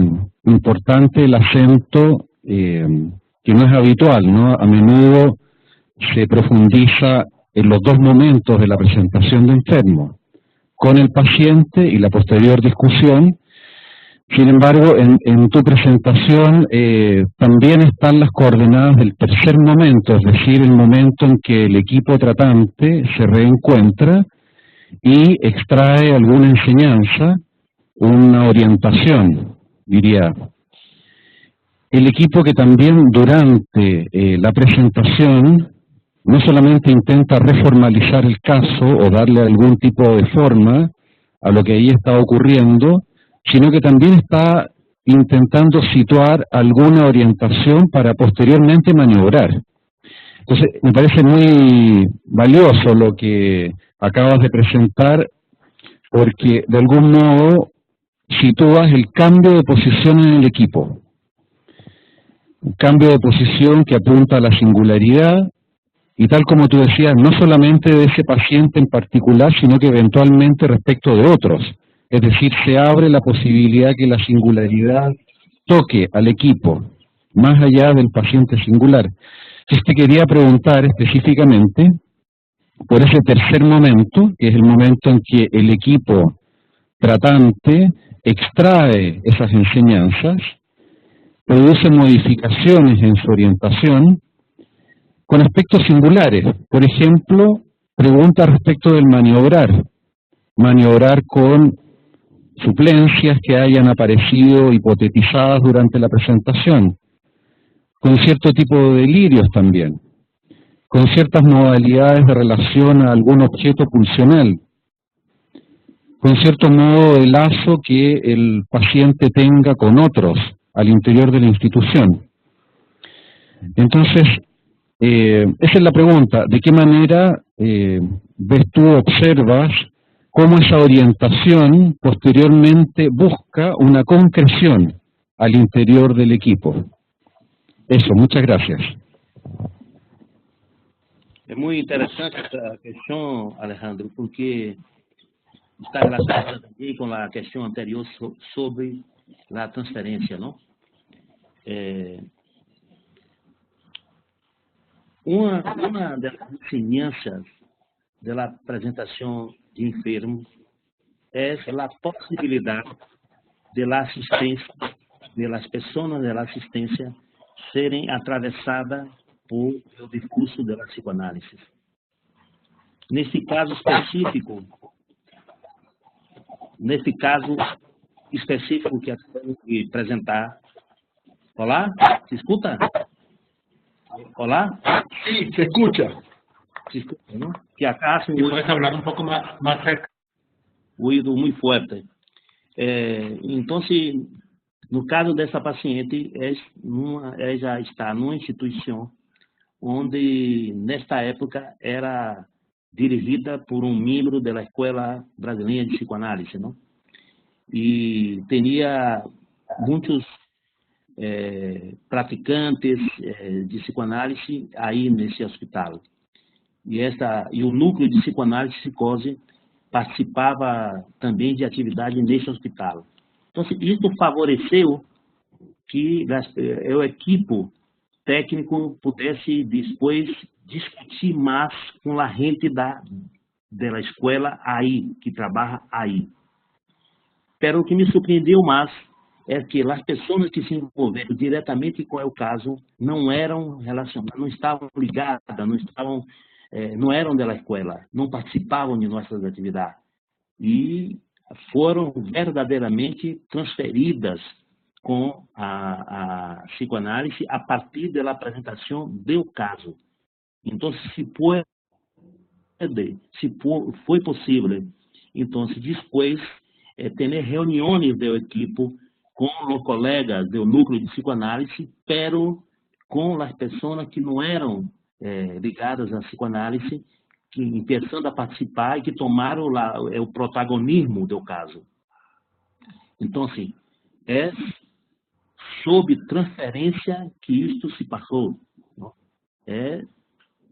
importante el acento que no es habitual, ¿no? A menudo se profundiza en los dos momentos de la presentación de enfermo, con el paciente y la posterior discusión. Sin embargo, en tu presentación también están las coordenadas del tercer momento, es decir, el momento en que el equipo tratante se reencuentra y extrae alguna enseñanza, una orientación, diría. El equipo que también durante la presentación no solamente intenta reformalizar el caso o darle algún tipo de forma a lo que ahí está ocurriendo, sino que también está intentando situar alguna orientación para posteriormente maniobrar. Entonces, me parece muy valioso lo que acabas de presentar, porque de algún modo sitúas el cambio de posición en el equipo. Un cambio de posición que apunta a la singularidad, y tal como tú decías, no solamente de ese paciente en particular, sino que eventualmente respecto de otros. Es decir, se abre la posibilidad que la singularidad toque al equipo, más allá del paciente singular. Entonces te quería preguntar específicamente por ese tercer momento, que es el momento en que el equipo tratante extrae esas enseñanzas, produce modificaciones en su orientación, con aspectos singulares. Por ejemplo, pregunta respecto del maniobrar. Maniobrar con suplencias que hayan aparecido hipotetizadas durante la presentación, con cierto tipo de delirios también, con ciertas modalidades de relación a algún objeto pulsional, con cierto modo de lazo que el paciente tenga con otros al interior de la institución. Entonces, esa es la pregunta: ¿de qué manera ves tú, observas cómo esa orientación posteriormente busca una concreción al interior del equipo? Eso, muchas gracias. É muito interessante essa questão, Alejandro, porque está relacionada também com a questão anterior sobre a transferência, não? Uma das enseñanzas da apresentação de enfermos é a possibilidade de la assistência, de las pessoas de la assistência serem atravessadas por o discurso da psicoanálise. Nesse caso específico que acabamos de apresentar. Olá? Se escuta? Olá? Sí, se escucha. Se escuta, ¿no? Que acaso puedes hablar un poco más cerca. Ruído muito forte. Então, no caso dessa paciente, ela já está numa instituição onde, nesta época, era dirigida por um membro da Escola Brasileira de Psicoanálise, não? E tinha muitos praticantes de psicoanálise aí nesse hospital. E o núcleo de psicoanálise e psicose participava também de atividade nesse hospital. Então, isso favoreceu que o equipo técnico pudesse depois discutir mais com a gente da escola aí, que trabalha aí. Pero o que me surpreendeu mais é que as pessoas que se envolveram diretamente com o caso não eram relacionadas, não estavam ligadas, não eram da escola, não participavam de nossas atividades. E foram verdadeiramente transferidas com a psicoanálise a partir da apresentação do caso. Então, se foi possível, então, depois, ter reuniões do equipo com os colegas do núcleo de psicoanálise, pero com as pessoas que não eram ligadas à psicoanálise, que começando a participar e que tomaram o protagonismo do caso. Então, assim, é sob transferência que isto se passou. Não?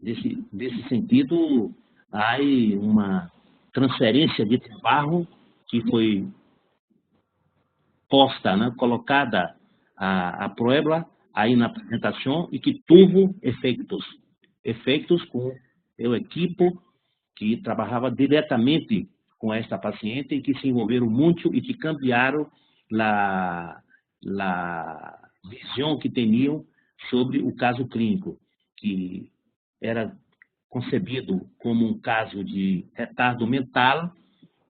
Nesse sentido, há uma transferência de trabalho que foi posta, né, colocada a prueba aí na apresentação e que teve efeitos com o equipe que trabalhava diretamente com esta paciente e que se envolveram muito e que cambiaram a visão que tinham sobre o caso clínico, que era concebido como um caso de retardo mental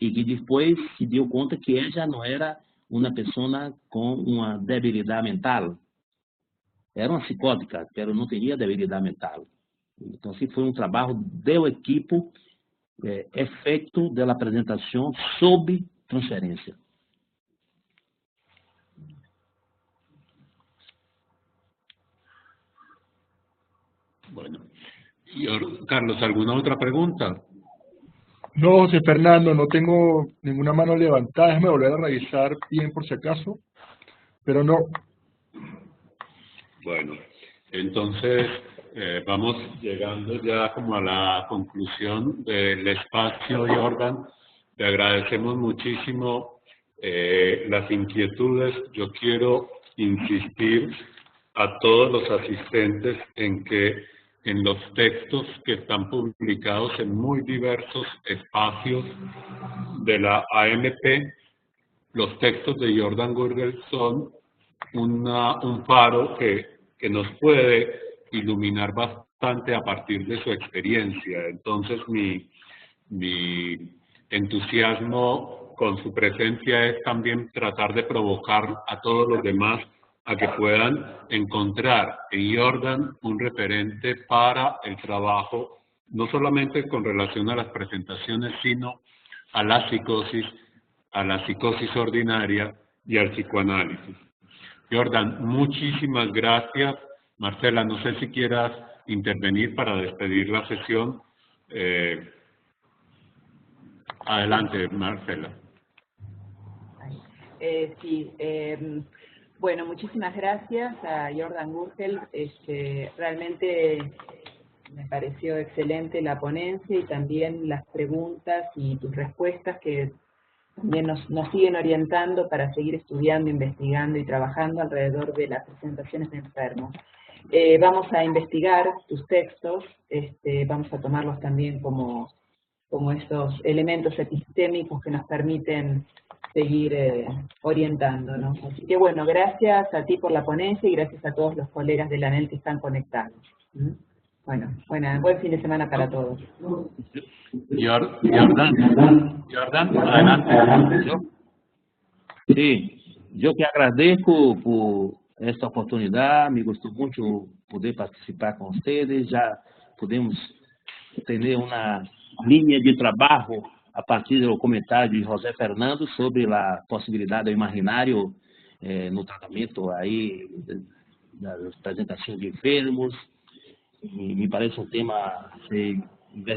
e que depois se deu conta que ela já não era uma pessoa com uma debilidade mental. Era uma psicótica, mas não tinha debilidade mental. Então, assim, foi um trabalho do equipe, efeito da apresentação sob transferência. Bueno. Carlos, ¿alguna otra pregunta? No, José Fernando, no tengo ninguna mano levantada. Déjame volver a revisar bien por si acaso, pero no. Bueno, entonces vamos llegando ya como a la conclusión del espacio, Jordan. Le agradecemos muchísimo las inquietudes. Yo quiero insistir a todos los asistentes en que en los textos que están publicados en muy diversos espacios de la AMP, los textos de Jordan Gurgel son un faro que nos puede iluminar bastante a partir de su experiencia. Entonces, mi entusiasmo con su presencia es también tratar de provocar a todos los demás a que puedan encontrar en Jordan un referente para el trabajo, no solamente con relación a las presentaciones, sino a la psicosis ordinaria y al psicoanálisis. Jordan, muchísimas gracias. Marcela, no sé si quieras intervenir para despedir la sesión. Adelante, Marcela. Sí, bueno, muchísimas gracias a Jordan Gurgel. Realmente me pareció excelente la ponencia y también las preguntas y tus respuestas que también nos siguen orientando para seguir estudiando, investigando y trabajando alrededor de las presentaciones de enfermos. Vamos a investigar tus textos, vamos a tomarlos también como estos elementos epistémicos que nos permiten seguir orientándonos. Así que bueno, gracias a ti por la ponencia y gracias a todos los colegas de la ANEL que están conectados. Bueno, buen fin de semana para todos. Jordan, adelante. Sí, yo que agradezco por esta oportunidad, me gustó mucho poder participar con ustedes, ya podemos tener una línea de trabajo a partir do comentário de José Fernando sobre a possibilidade do imaginário no tratamento aí da apresentação de enfermos. E me parece um tema a ser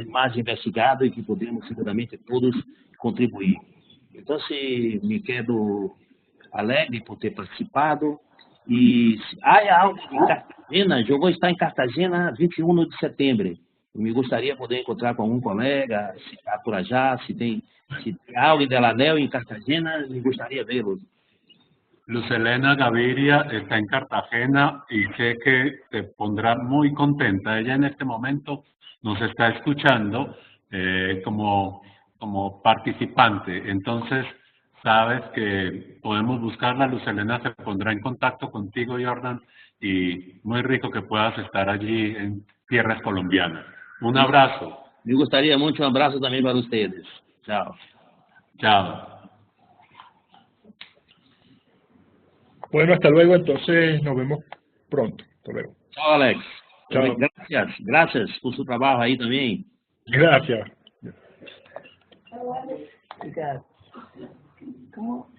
mais investigado e que podemos seguramente todos contribuir. Então, me quedo alegre por ter participado. E há algo em Cartagena, eu vou estar em Cartagena 21 de setembro. Me gostaria de poder encontrar com algum colega, se está por allá, se tem alguém de la ANEL em Cartagena, me gostaria de vê-los. Luz Helena Gaviria está en Cartagena y sé que se pondrá muy contenta. Ella en este momento nos está escuchando como participante. Entonces, sabes que podemos buscarla. Luz Helena se pondrá en contacto contigo, Jordan, y muy rico que puedas estar allí en tierras colombianas. Un abrazo. Me gustaría mucho, un abrazo también para ustedes. Chao. Chao. Bueno, hasta luego, entonces nos vemos pronto. Hasta luego. Chao, Alex. Chao. Gracias por su trabajo ahí también. Gracias. ¿Cómo?